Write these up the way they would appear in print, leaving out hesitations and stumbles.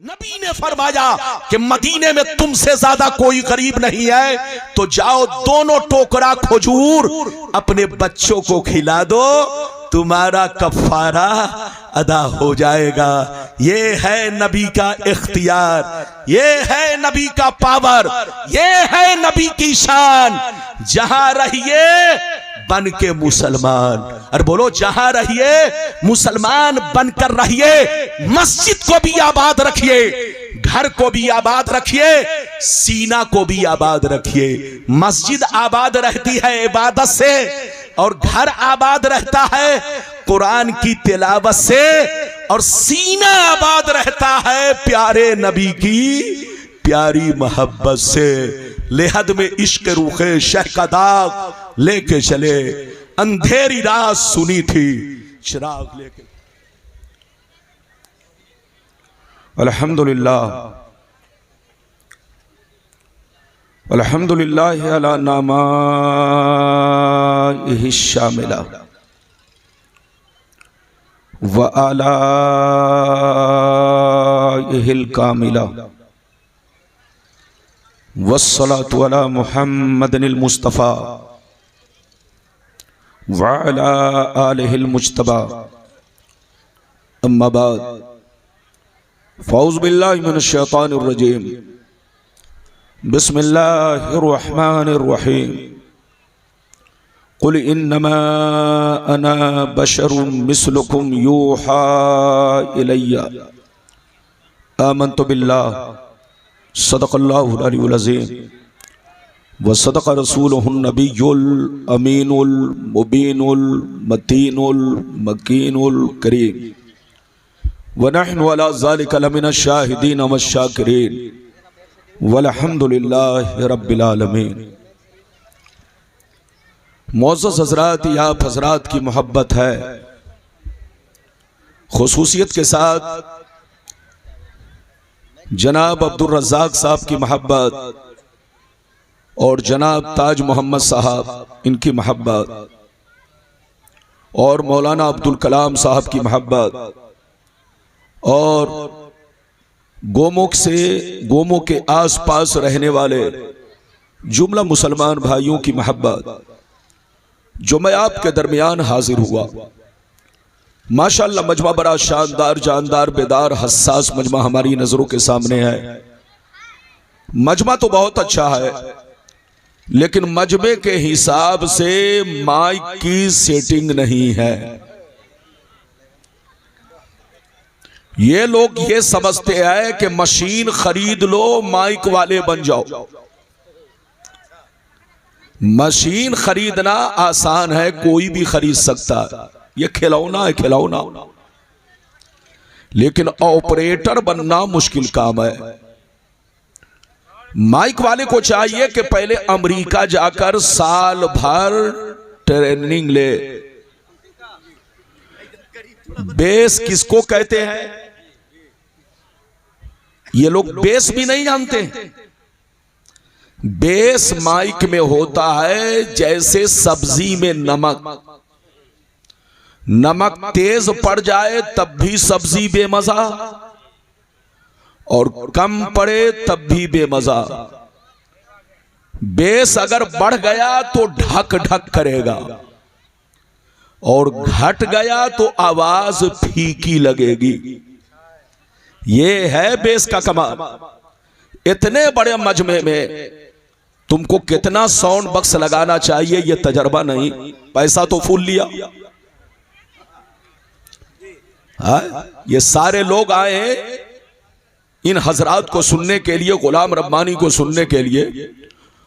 नबी ने फरमाया कि मदीने में तुमसे ज्यादा कोई गरीब नहीं है, तो जाओ दोनों टोकरा खजूर अपने बच्चों को खिला दो, तुम्हारा कफारा अदा हो जाएगा। ये है नबी का इख्तियार, ये है नबी का पावर, ये है नबी की शान। जहां रहिए बन के मुसलमान, और बोलो जहां रहिए मुसलमान बनकर रहिए। मस्जिद को भी आबाद रखिए, घर को भी आबाद रखिए, सीना को भी आबाद रखिए। मस्जिद आबाद रहती है इबादत से, और घर आबाद रहता है कुरान की तिलावत से, और सीना आबाद रहता है प्यारे नबी की प्यारी मोहब्बत से। लेहद में इश्क रूखे शह का दाग लेके चले, अंधेरी रात सुनी थी चिराग लेके। अल्हम्दुलिल्लाह अल्हम्दुलिल्लाह अला नामाइहि शामिला व आलाइहिल कामिला वस्सलातु अला मुहम्मदिनिल मुस्तफ़ा व अला आलिहिल मुज्तबा। अम्मा बाद, फ़ौज़ु बिल्लाहि मिनश शैतानिर रजीम। बिस्मिल्लाहिर रहमानिर रहीम। कुल इन्नमा अना बशरुम मिस्लुकुम यूहा इलैया आमन्तु बिल्लाह सदक़ल्लाहुल अलीयुल अज़ीम व सदक़ रसूलुहुन नबियुल अमीनुल मुबीनुल मतीनुल मकीनुल करीम व नहनु अला ज़ालिका लमिनश शाहिदीन वश्शाकिरीन वल्हम्दुलिल्लाहि रब्बिल आलमीन। मोअज़्ज़ज़ हज़रात, आप हज़रात की मोहब्बत है, खुसूसियत के साथ जनाब अब्दुल रज़्ज़ाक़ साहब की मोहब्बत और जनाब ताज मोहम्मद साहब इनकी मोहब्बत और मौलाना अब्दुल कलाम साहब की मोहब्बत और गोमो के आसपास रहने वाले जुमला मुसलमान भाइयों की मोहब्बत, जो मैं आपके दरमियान हाजिर हुआ। माशाअल्लाह मजमा बड़ा शानदार, जानदार, बेदार, हसास मजमा हमारी नजरों के सामने है। मजमा तो बहुत अच्छा है, लेकिन मजमे के हिसाब से माइक की सेटिंग नहीं है। ये लोग ये समझते हैं कि मशीन खरीद लो माइक वाले बन जाओ। मशीन खरीदना आसान है, कोई भी खरीद सकता है, ये खिलौना है खिलौना, लेकिन ऑपरेटर बनना मुश्किल काम है। माइक वाले को चाहिए कि पहले अमेरिका जाकर साल भर ट्रेनिंग ले। बेस किसको कहते हैं? ये लोग बेस भी नहीं जानते। बेस माइक में होता है जैसे सब्जी में नमक, नमक तेज पड़ जाए तब भी सब्जी बेमजा, और कम पड़े तब भी बेमजा। बेस अगर बढ़ गया तो ढक ढक करेगा, और घट गया तो आवाज फीकी लगेगी। ये है बेस का कमाल। इतने बड़े मजमे में तुमको कितना साउंड बक्स लगाना चाहिए ये तजर्बा नहीं, पैसा तो फूल लिया। ये सारे लोग आए इन हजरात को सुनने के लिए, गुलाम रब्बानी को सुनने के लिए,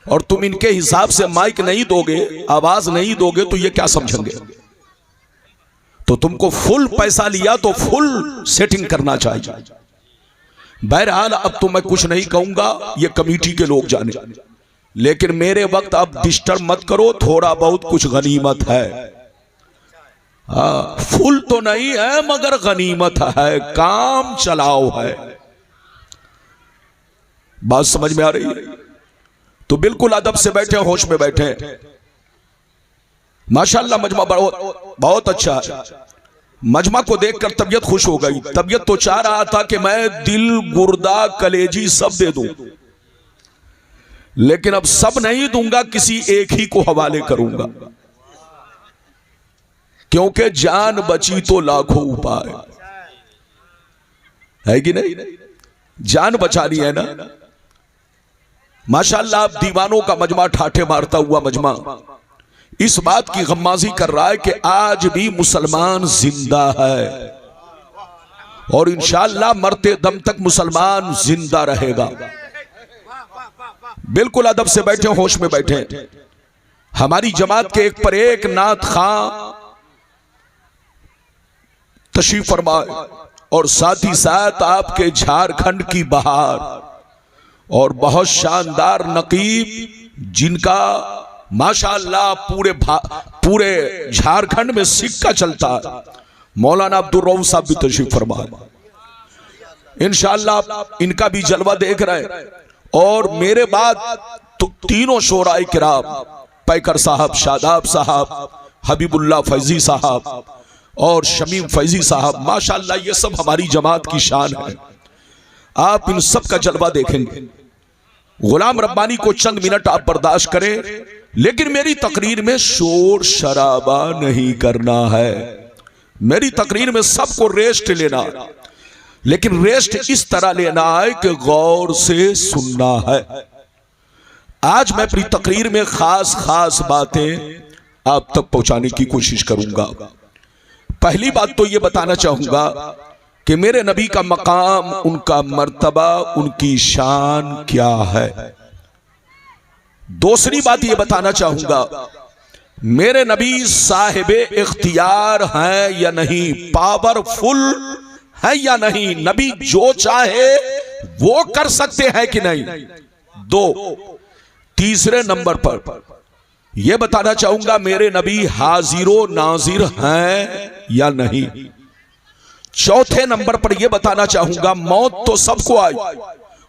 और तुम इनके हिसाब से माइक नहीं दोगे, आवाज नहीं दोगे, तो ये क्या समझेंगे? तो तुमको फुल पैसा लिया तो फुल सेटिंग करना चाहिए। बहरहाल अब तो मैं कुछ नहीं कहूंगा, ये कमेटी के लोग जाने, लेकिन मेरे वक्त अब डिस्टर्ब मत करो, थोड़ा बहुत कुछ गनीमत है। फुल तो नहीं है मगर गनीमत है, काम चलाओ है। बात समझ में आ रही है? तो बिल्कुल अदब से बैठे, होश में बैठे। माशाअल्लाह मजमा बहुत अच्छा है। मजमा को देखकर तबीयत खुश हो गई। तबीयत तो चाह रहा था कि मैं दिल, गुर्दा, कलेजी सब दे दूं, लेकिन अब सब नहीं दूंगा, किसी एक ही को हवाले करूंगा, क्योंकि जान बची तो लाखों उपाय है कि नहीं? जान बचानी है ना। माशाअल्लाह, अब दीवानों का मजमा, ठाठे मारता हुआ मजमा इस बात की गम्माजी कर रहा है कि आज भी मुसलमान जिंदा है और इंशाअल्लाह मरते दम तक मुसलमान जिंदा रहेगा। बिल्कुल अदब से बैठे, होश में बैठे। हमारी जमात के एक पर एक नात खां तशरीफ फरमाए और साथ ही साथ आपके झारखंड की बहार और बहुत शानदार नकीब, जिनका माशाअल्लाह पूरे झारखंड में सिक्का चलता है, मौलाना अब्दुल रऊफ साहब भी तशरीफ फरमाए। इंशाअल्लाह इनका भी जलवा देख रहे हैं। और मेरे बाद तो तीनों शोराए किराम, पैकर साहब, शादाब साहब, हबीबुल्लाह फैजी साहब और शमीम फैजी साहब, माशाअल्लाह ये सब हमारी जमात की शान है। आप इन सब का जलवा देखेंगे। गुलाम रब्बानी को चंद मिनट आप बर्दाश्त करें, लेकिन मेरी तकरीर में शोर शराबा नहीं करना है। मेरी तकरीर में सबको रेस्ट लेना, लेकिन रेस्ट इस तरह लेना है कि गौर से सुनना है। आज मैं अपनी तकरीर में खास खास बातें आप तक पहुंचाने की कोशिश करूंगा। पहली बात तो यह बताना चाहूंगा कि मेरे नबी का मकाम, उनका मर्तबा, उनकी शान क्या है। दूसरी बात यह बताना चाहूंगा, मेरे नबी साहिबे इख्तियार हैं या नहीं, पावरफुल है या नहीं, नबी जो चाहे वो कर सकते हैं कि नहीं। दो, तीसरे नंबर पर यह बताना चाहूंगा, मेरे नबी हाजिरो नाजिर हैं या नहीं। चौथे नंबर पर यह बताना चाहूंगा, मौत तो सबको आई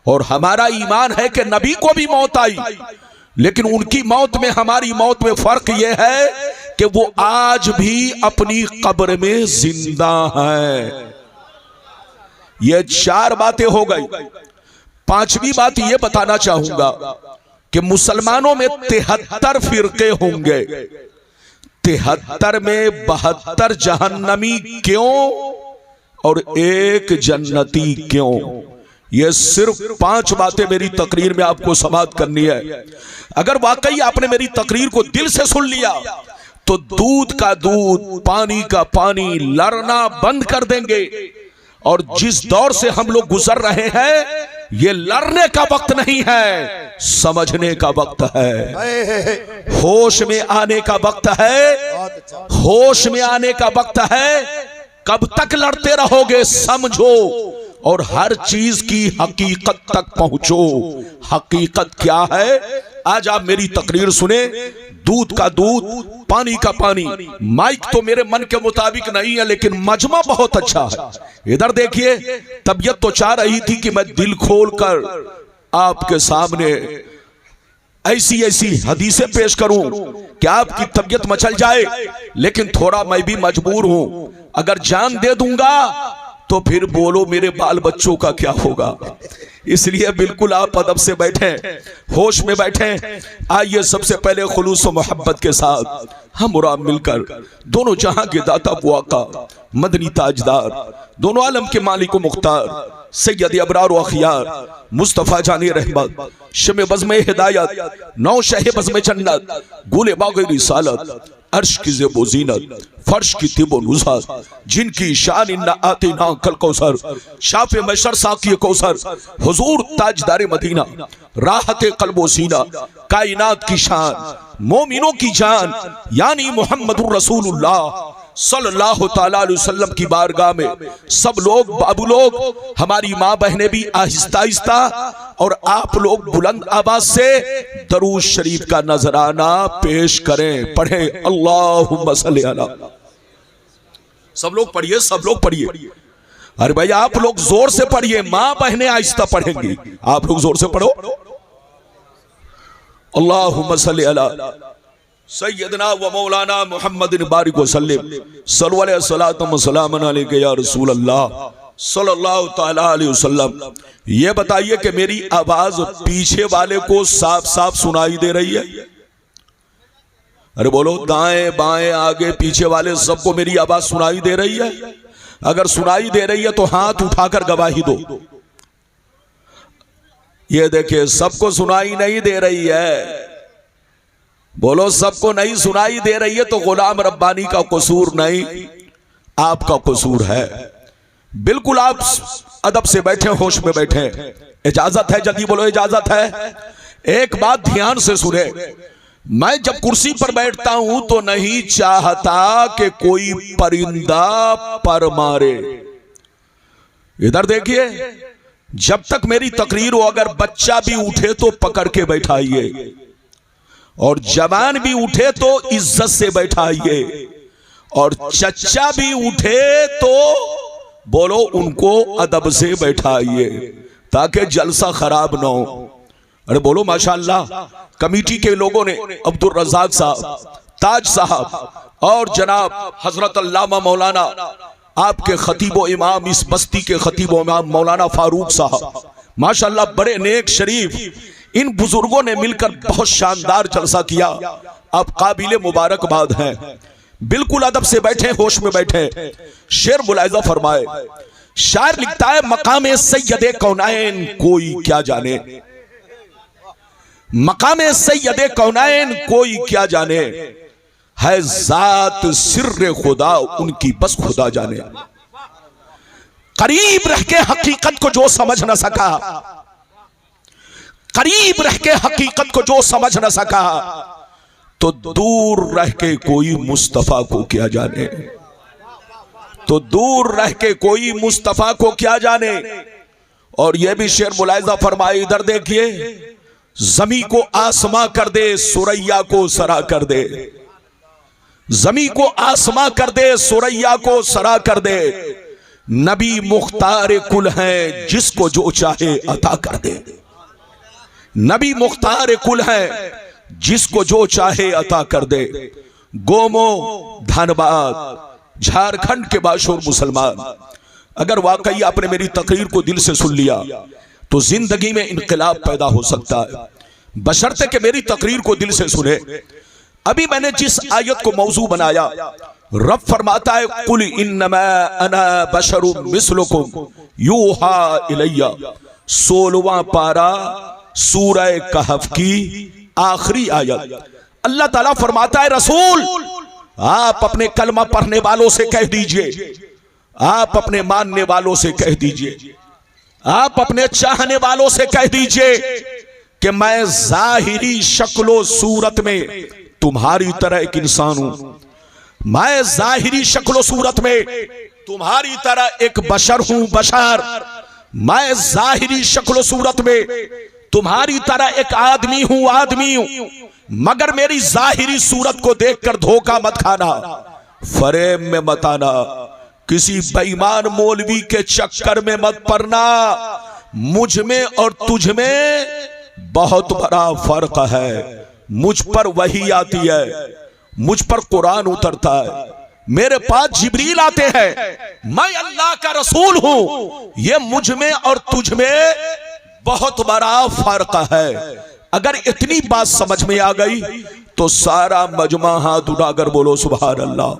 और हमारा ईमान है कि नबी को भी मौत आई, लेकिन उनकी मौत में हमारी मौत में फर्क यह है कि वो आज भी अपनी कब्र में जिंदा हैं। ये चार बातें हो गई। पांचवी बात यह बताना चाहूंगा कि मुसलमानों में 73 फिरके होंगे। 73 में 72 जहन्नमी क्यों और एक जन्नती क्यों? ये सिर्फ 5 बातें मेरी तकरीर में आपको समाप्त करनी है। अगर वाकई आपने मेरी तकरीर को दिल से सुन लिया तो दूध का दूध, पानी का पानी, लड़ना बंद कर देंगे। और जिस दौर से हम लोग गुजर रहे हैं, ये लड़ने का वक्त नहीं है, समझने का वक्त है, होश में आने का वक्त है, होश में आने का वक्त है। कब तक लड़ते रहोगे, समझो और हर चीज की हकीकत तक पहुंचो। हकीकत क्या है? आज आप मेरी तकरीर सुने, दूध का दूध, पानी का पानी। माइक तो मेरे मन के मुताबिक नहीं है, लेकिन मजमा बहुत अच्छा है। इधर देखिए, तबीयत तो चाह रही थी कि मैं दिल खोलकर आपके सामने ऐसी ऐसी हदीसें पेश करूं कि आपकी तबीयत मचल जाए, लेकिन थोड़ा मैं भी मजबूर हूं। अगर जान दे दूंगा तो फिर बोलो मेरे बाल बच्चों का क्या होगा। इसलिए बिल्कुल आप अदब से बैठे, होश में बैठे। आइए सबसे पहले खुलूस और मोहब्बत के साथ हम और आप मिलकर दोनों जहां के दाता वो आका, मदनी ताजदार, दोनों आलम के मालिक व मुख्तार, सैयद अबरार व अखियार, मुस्तफ़ा जानी रहमत, शमे बज़्म हिदायत, नौ शहे बज़्म जन्नत, गुले बाग़ रिसालत, अर्श की ज़ेबो ज़ीनत, फर्श की तिबो नुज़ात, जिनकी शान इन्ना आतिना कल कौसर, शाफ़े मशर साक़ी कौसर, हुज़ूर ताजदार मदीना, राहत क़ल्बो सीना, कायनात की शान, मोमिनों की जान, यानी मुहम्मदुर रसूलुल्लाह सल्लल्लाहु तआला अलैहि वसल्लम की बारगाह में सब लोग, बाबू लोग, हमारी माँ बहनें भी आहिस्ता आहिस्ता और आप लोग बुलंद आवाज से दरूद शरीफ का नजराना पेश करें। पढ़े अल्लाहुम्मा सल्ली अला। सब लोग पढ़िए, सब लोग पढ़िए। अरे भाई आप लोग जोर से पढ़िए, माँ बहनें आहिस्ता पढ़ेंगी, आप लोग जोर से पढ़ो। अल्लाहुम्मा सल्ली अला सैयदना व मौलाना मुहम्मद बारिक वसल्लम सल्लल्लाहु अलैहि या रसूल अल्लाह सल्लल्लाहु ताला अलैहि वसल्लम। ये बताइए कि मेरी आवाज पीछे वाले को साफ साफ सुनाई दे रही है? अरे बोलो, दाएं बाएं आगे पीछे वाले सबको मेरी आवाज सुनाई दे रही है? अगर सुनाई दे रही है तो हाथ उठाकर गवाही दो। ये देखिए, सबको सुनाई नहीं दे रही है। बोलो, सबको नहीं सुनाई दे रही है तो गुलाम रब्बानी का कसूर नहीं, आपका कसूर है। बिल्कुल आप अदब से बैठे, होश में बैठे। इजाजत है? जल्दी बोलो, इजाजत है? एक बात ध्यान से सुने, मैं जब कुर्सी पर बैठता हूं तो नहीं चाहता कि कोई परिंदा पर मारे। इधर देखिए, जब तक मेरी तकरीर हो, अगर बच्चा भी उठे तो पकड़ के बैठाइए, और जवान भी उठे तो इज्जत से बैठाइए, और चच्चा भी उठे तो बोलो उनको अदब से बैठाइए, ताकि जलसा खराब ना हो। अरे बोलो माशाअल्लाह। कमेटी के लोगों ने अब्दुल रज़ाक साहब, ताज साहब और जनाब हजरत अल्लामा मौलाना आपके खतीबो इमाम, इस बस्ती के खतीबो इमाम मौलाना फारूक साहब, माशाअल्लाह बड़े नेक शरीफ, इन बुजुर्गों ने मिलकर बहुत शानदार जलसा किया। आप काबिले मुबारकबाद हैं। बिल्कुल अदब से बैठे, होश में बैठे। शेर मुलाहिजा फरमाए। शायर लिखता है, मकाम सैयदे कौनाइन कोई क्या जाने, मकाम सैयदे कौनाइन कोई क्या जाने, है जात सिर्र खुदा उनकी बस खुदा जाने। करीब रह के हकीकत को जो समझ न सका, करीब रह के हकीकत को जो समझ न सका, तो दूर रह के कोई मुस्तफा को क्या जाने, तो दूर रह के कोई मुस्तफा को क्या जाने। और यह भी शेर मुलाहिजा फरमाए, इधर देखिए, जमी को आसमां कर दे, सुरैया को सरा कर दे, जमी को आसमां कर दे, सुरैया को सरा कर दे। नबी मुख्तार कुल है, जिसको जो चाहे अता कर दे। नबी मुख्तार कुल है, जिसको जो चाहे अता कर दे। गोमो धनबाद झारखंड के बाशोर मुसलमान, अगर वाकई आपने मेरी तकरीर को दिल से सुन लिया तो जिंदगी में इनकलाब पैदा हो सकता है, बशर्ते कि मेरी तकरीर को दिल से सुने। अभी मैंने जिस आयत को मौजू बनाया, रब फरमाता है, कुल इन्नमा अना बशरुम मिस्लुकुम यूहा इलैया, 16वां पारा सूरह कहफ की आखिरी आयत। अल्लाह ताला फरमाता है, रसूल आप अपने कलमा पढ़ने वालों से कह दीजिए, आप अपने मानने वालों से कह दीजिए, आप अपने चाहने वालों से कह दीजिए कि मैं जाहिरी शक्लो सूरत में तुम्हारी तरह एक इंसान हूं, मैं जाहिरी शक्लो सूरत में तुम्हारी तरह एक बशर हूं, बशर। मैं जाहिरी शक्लो सूरत में तुम्हारी तरह एक आदमी हूं, आदमी हूं, मगर मेरी जाहिरी सूरत को देखकर धोखा मत खाना, फरेब में मत आना, किसी बेईमान मौलवी के चक्कर में मत पड़ना। मुझ में और तुझ में बहुत बड़ा फर्क है। मुझ पर वही आती है, मुझ पर कुरान उतरता है, मेरे पास जिब्रील आते हैं, मैं अल्लाह का रसूल हूं। ये मुझ में और तुझ में बहुत बड़ा फर्क है। अगर इतनी बात समझ में आ गई तो सारा मजमा हाथ उठाकर बोलो सुभान अल्लाह,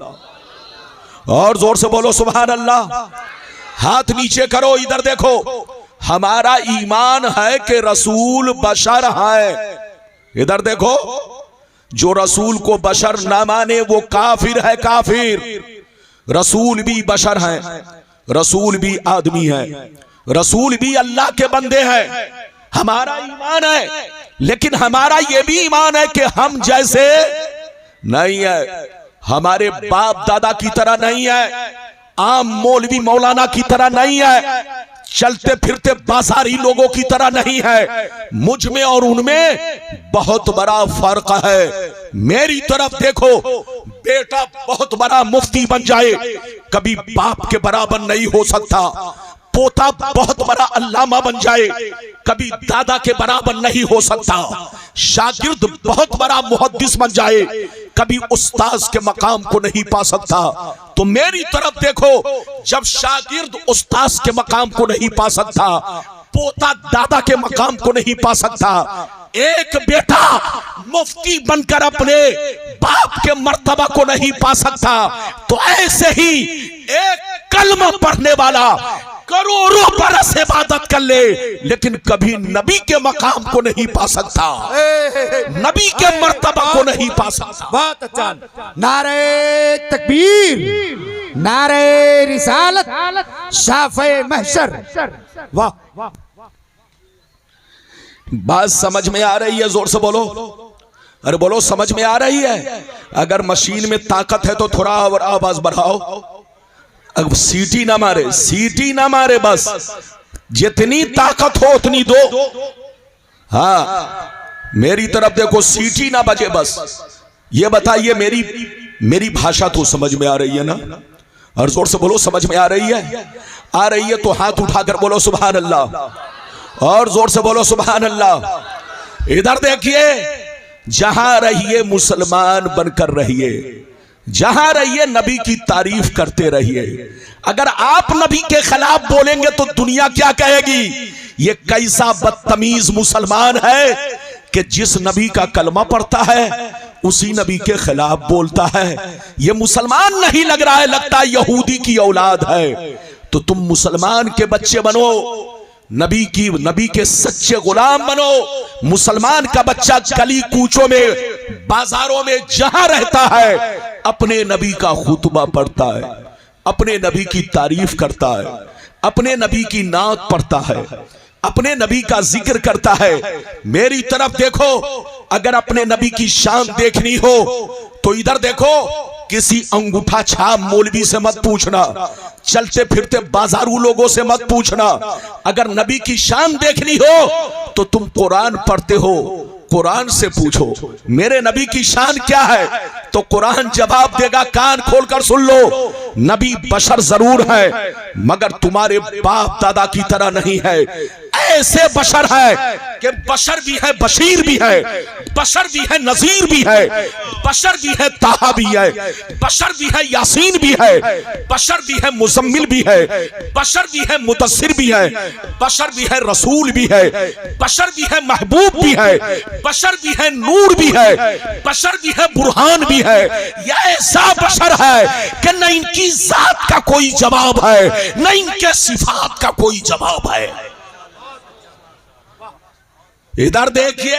और जोर से बोलो सुभान अल्लाह। हाथ नीचे करो, इधर देखो, हमारा ईमान है कि रसूल बशर है। इधर देखो, जो रसूल को बशर ना माने वो काफिर है, काफिर। रसूल भी बशर है, रसूल भी आदमी है, रसूल भी अल्लाह के बंदे हैं। हमारा ईमान है, लेकिन हमारा ये भी ईमान है कि हम जैसे नहीं है, हमारे बाप दादा की तरह नहीं है, आम मौलवी मौलाना की तरह नहीं है, चलते फिरते बाजारी लोगों की तरह नहीं है। मुझ में और उनमें बहुत बड़ा फर्क है। मेरी तरफ देखो, बेटा बहुत बड़ा मुफ्ती बन जाए, कभी बाप के बराबर नहीं हो सकता। पोता बहुत बड़ा अल्लामा बन जाए, कभी दादा के बराबर नहीं हो सकता। शागिर्द बहुत बड़ा मुहद्दिस बन जाए, कभी उस्ताद के मकाम को नहीं पा सकता। तो मेरी तरफ देखो, जब शागिर्द उस्ताद के मकाम को नहीं पा सकता, पोता दादा के मकाम को नहीं पा सकता, एक बेटा मुफ्ती बनकर अपने बाप के मर्तबा को नहीं पा सकता, तो ऐसे ही एक कलमा पढ़ने वाला करोड़ों बरस इबादत कर ले, लेकिन कभी नबी के मकाम को नहीं पा सकता, नबी के मर्तबा को नहीं पा सकता। बहुत अच्छा। नारे तकबीर, नारे रिसालत, शाफ़े महशर। वाह, बात समझ में आ रही है? जोर से बोलो, अरे बोलो, समझ में आ रही है? अगर मशीन में ताकत है तो थोड़ा और आवाज बढ़ाओ। अब सीटी ना मारे, सीटी ना मारे, बस जितनी ताकत हो उतनी दो। हाँ, मेरी तरफ देखो, सीटी ना बजे बस। ये बताइए, मेरी भाषा तो समझ में आ रही है ना? और जोर से बोलो, समझ में आ रही है? आ रही है तो हाथ उठाकर बोलो सुभान अल्लाह, और जोर से बोलो सुभान अल्लाह। इधर देखिए, जहां रहिए मुसलमान बनकर रहिए, जहां रहिए नबी की तारीफ करते रहिए। अगर आप नबी के खिलाफ बोलेंगे तो दुनिया क्या कहेगी? ये कैसा बदतमीज मुसलमान है कि जिस नबी का कलमा पढ़ता है उसी नबी के खिलाफ बोलता है। ये मुसलमान नहीं लग रहा है, लगता है यहूदी की औलाद है। तो तुम मुसलमान के बच्चे बनो, नबी के सच्चे गुलाम बनो। मुसलमान का बच्चा गली कूचों में, बाजारों में जहां रहता है, अपने नबी का खुतबा पढ़ता है, अपने नबी की तारीफ करता है, अपने नबी की नात पढ़ता है, अपने नबी का जिक्र करता है। मेरी तरफ देखो, अगर अपने नबी की शान देखनी हो तो इधर देखो, किसी अंगूठा छाप मौलवी से मत पूछना, चलते फिरते बाजारू लोगों से मत पूछना। अगर नबी की शान देखनी हो तो तुम कुरान पढ़ते हो, कुरान से पूछो मेरे नबी की शान क्या है, तो कुरान जवाब देगा। कान खोलकर सुन लो, नबी बशर जरूर है मगर तुम्हारे बाप दादा की तरह नहीं है। ऐसे बशर है कि बशर भी है, बशीर भी है, बशर भी है, नजीर भी है, बशर भी है, ताहा भी है, बशर भी है, यासीन भी है, बशर भी है, मुजम्मिल भी है, बशर भी है, मुदस्सिर भी है, बशर भी है, रसूल भी है, बशर भी है, महबूब भी है, बशर भी है, नूर भी है, बशर भी है, बुरहान भी है। यह ऐसा बशर है कि न इनकी जात का कोई जवाब है, न इनके सिफात का कोई जवाब है। इधर देखिए,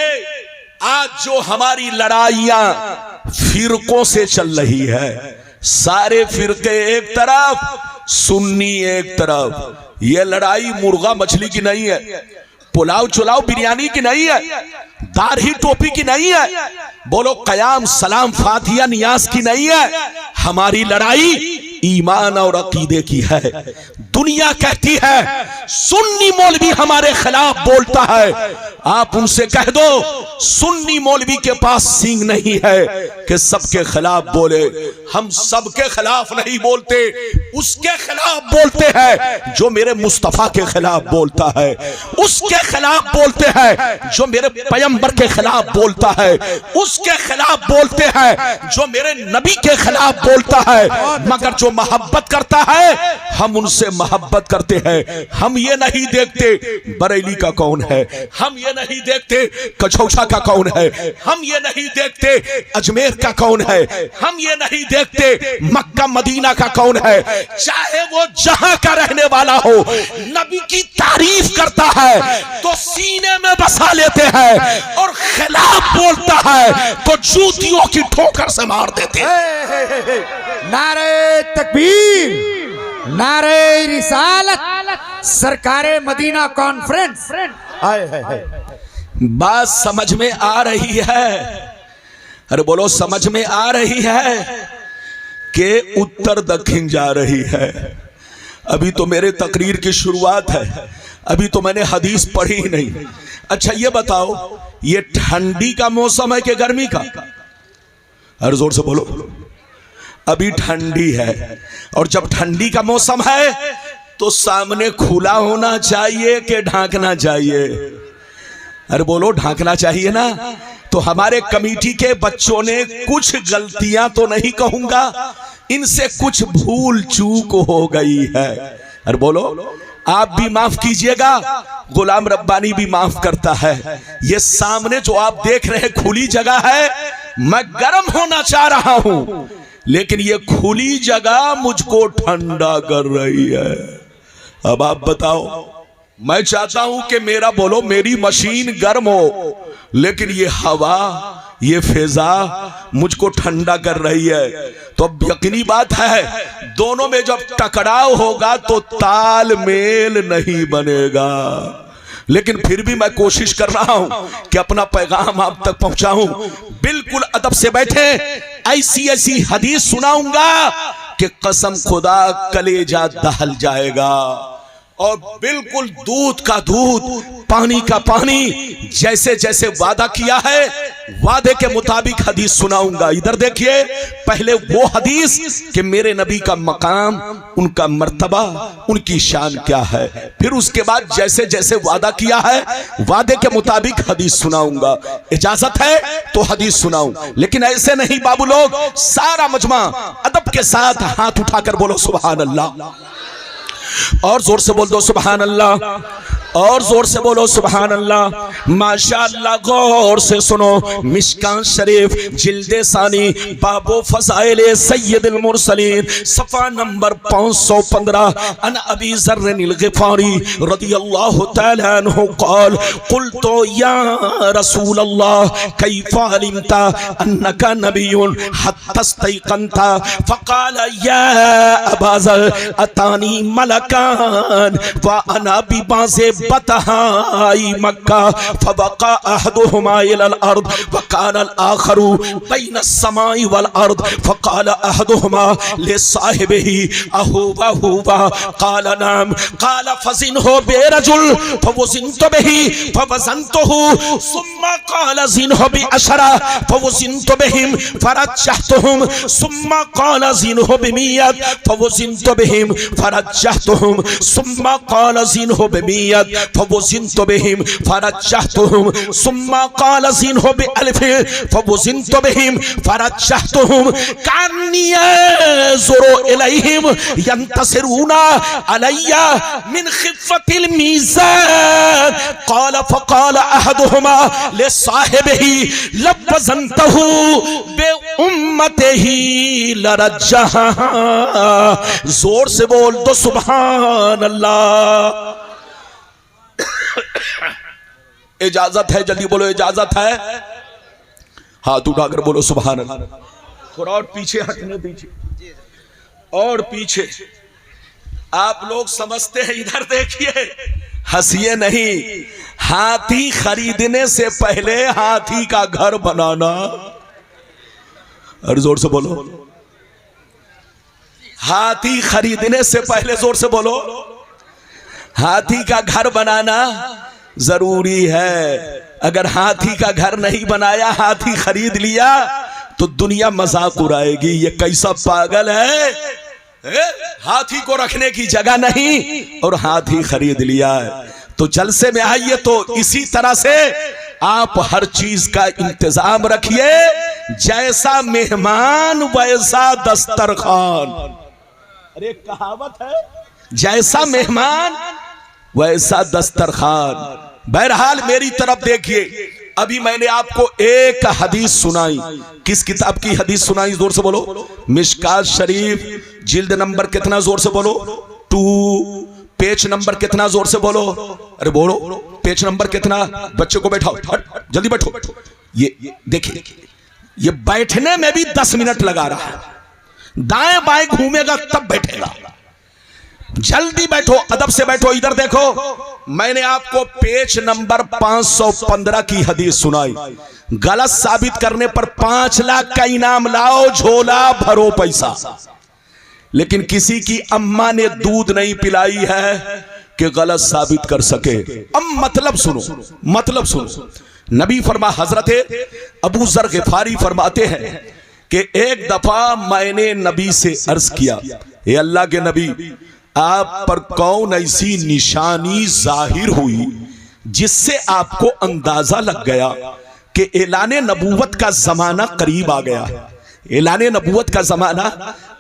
आज जो हमारी लड़ाइयां फिरकों से चल रही है, सारे फिरके एक तरफ, सुन्नी एक तरफ। ये लड़ाई मुर्गा मछली की नहीं है, पुलाव चुलाव बिरयानी की नहीं है, दाढ़ी टोपी की नहीं है, बोलो कयाम सलाम फातिया नियाज की नहीं है। हमारी लड़ाई ईमान और अकीदे की है। दुनिया कहती है सुन्नी मौलवी हमारे खिलाफ बोलता है, आप उनसे कह दो सुन्नी मौलवी के पास सींग नहीं है कि सबके खिलाफ बोले। हम सबके खिलाफ नहीं बोलते, उसके खिलाफ बोलते हैं जो मेरे मुस्तफा के खिलाफ बोलता है, उसके खिलाफ बोलते हैं जो मेरे पैगंबर के खिलाफ बोलता है, उसके खिलाफ बोलते हैं जो मेरे नबी के खिलाफ बोलता है। मगर जो मोहब्बत करता है हम उनसे मोहब्बत करते हैं। हम ये नहीं देखते बरेली का कौन है, हम ये नहीं देखते कछौछा का कौन है, हम ये नहीं देखते अजमेर का कौन है, हम ये नहीं देखते मक्का मदीना का कौन है। चाहे वो जहां का रहने वाला हो, नबी की तारीफ करता है तो सीने में बसा लेते हैं, और खिलाफ बोलता है तो जूतियों की ठोकर से मार देते हैं। नारे तकबीर, नारे रिसालत, सरकारे मदीना कॉन्फ्रेंस। बात समझ में आ रही है? अरे बोलो समझ में आ रही है कि उत्तर दक्षिण जा रही है। अभी तो मेरे तकरीर की शुरुआत है, अभी तो मैंने हदीस पढ़ी ही नहीं। अच्छा ये बताओ, ये ठंडी का मौसम है कि गर्मी का? अरे जोर से बोलो। अभी ठंडी है, और जब ठंडी का मौसम है तो सामने खुला होना चाहिए कि ढांकना चाहिए? अरे बोलो, ढांकना चाहिए ना। तो हमारे कमेटी के बच्चों ने कुछ गलतियां तो नहीं कहूंगा, इनसे कुछ भूल चूक हो गई है। अरे बोलो, आप भी माफ कीजिएगा, गुलाम रब्बानी भी माफ करता है। ये सामने जो आप देख रहे हैं खुली जगह है, मैं गर्म होना चाह रहा हूं, लेकिन ये खुली जगह मुझको ठंडा कर रही है। अब आप बताओ, मैं चाहता हूं कि मेरा बोलो मेरी मशीन गर्म हो, लेकिन ये हवा, ये फिजा मुझको ठंडा कर रही है। तो अब यकीनी बात है, दोनों में जब टकराव होगा तो तालमेल नहीं बनेगा। लेकिन फिर भी मैं कोशिश कर रहा हूं कि अपना पैगाम आप तक पहुंचाऊं। बिल्कुल अदब से बैठे, ऐसी ऐसी हदीस सुनाऊंगा कि कसम खुदा कलेजा दहल जाएगा। और बिल्कुल दूध का दूध, पानी का पानी, जैसे जैसे वादा किया है वादे के मुताबिक हदीस सुनाऊंगा। इधर देखिए, पहले वो हदीस कि मेरे नबी का मकाम, उनका मर्तबा, उनकी शान क्या है, फिर उसके बाद जैसे जैसे वादा किया है वादे के मुताबिक हदीस सुनाऊंगा। इजाजत है तो हदीस सुनाऊं, लेकिन ऐसे नहीं बाबू लोग। सारा मजमा अदब के साथ हाथ उठाकर बोलो सुभान अल्लाह, और जोर से बोल दो सुभान अल्लाह, और जोर से बोलो सुभान अल्लाह। माशाअल्लाह, गौर से सुनो। मिशकान शरीफ जिल्दे सानी बाबो फज़ाइले सय्यदुल मुरसलीन सफ़ा नंबर 515 अन अबी ज़र्रिल ग़िफ़ारी रज़ियल्लाहु तआला अन्हु क़ाल क़ुल्तु या रसूल अल्लाह कैफ़ा अलिमता अन्नका नबियुन हत्ता इस्तयक़नता फ़क़ाल या अबा ज़र अतानी मलकान व अना बिबाज़े बतहाई मक्का फबका अहदुहुमा इलल अर्द व कान अल आखरु बैन अस्समाई वल अर्द फकाल अहदुहुमा लिसाहिबिही अहुवा हुवा काल नाम काल फज़िनहु बिरजुल फवज़िनतु बिही फवज़नतुहु सुम्मा काल ज़िनहु बिअशरा फवज़िनतु बिहिम फरजहतुहुम सुम्मा काल ज़िनहु बिमियत फवज़िनतु बिहिम फरजहतुहुम सुम्मा काल ज़िनहु बिमियत फवज़िनतु बिहिम फरजहतुहुम सुम्मा काल ज़िनहु बिअल्फ़ फवज़िनतु बिहिम फरजहतुहुम कान्नी ज़ुरू इलैहिम यंतसिरूना अलैया मिन खिफ़्फ़तिल मीज़ान क़ाल फ़क़ाल अहदुहुमा लिसाहिबिही लवज़नतहु बिउम्मतिही लरज्जहा। जोर से बोल दो सुभान अल्लाह। इजाजत है, जल्दी बोलो इजाजत है। हाथ उठाकर बोलो सुभान अल्लाह। थोड़ा और पीछे हटने दीजिए, और पीछे। आप लोग समझते हैं, इधर देखिए, हंसिए नहीं। हाथी खरीदने से पहले हाथी का घर बनाना, और जोर से बोलो, हाथी खरीदने से पहले, जोर से बोलो, हाथी का घर बनाना जरूरी है। अगर हाथी का घर नहीं बनाया, हाथी खरीद लिया, तो दुनिया मजाक उड़ाएगी, ये कैसा पागल है, हाथी को रखने की जगह नहीं और हाथी खरीद लिया है। तो जलसे में आइए तो इसी तरह से आप हर चीज का इंतजाम रखिए। जैसा मेहमान वैसा दस्तरखान। अरे कहावत है, जैसा मेहमान वैसा दस्तरखान। बहरहाल मेरी तरफ देखिए, अभी मैंने आपको एक हदीस सुनाई। किस किताब की हदीस सुनाई? जोर से बोलो। मिशकात शरीफ जिल्द नंबर कितना? जोर से बोलो। 2 पेज नंबर कितना? जोर से बोलो। अरे बोलो, पेज नंबर कितना? बच्चे को बैठाओ, हट जल्दी बैठो। ये देखिए, ये बैठने में भी 10 मिनट लगा रहा है। दाएं बाएं घूमेगा तब बैठेगा। जल्दी बैठो, अदब से बैठो। इधर देखो, मैंने आपको पेज नंबर 515 की हदीस सुनाई। गलत साबित करने पर 5 लाख का इनाम लाओ, झोला भरो पैसा। लेकिन किसी की अम्मा ने दूध नहीं पिलाई है कि गलत साबित कर सके। अब मतलब सुनो, मतलब सुनो। नबी फरमा, हजरत अबू ज़र ग़िफ़ारी फरमाते हैं कि एक दफा मैंने नबी से अर्ज किया, हे अल्लाह के नबी, आप पर कौन ऐसी निशानी जाहिर हुई जिससे आपको अंदाजा लग गया कि ऐलाने नबूवत का जमाना करीब आ गया है? ऐलाने नबूवत का जमाना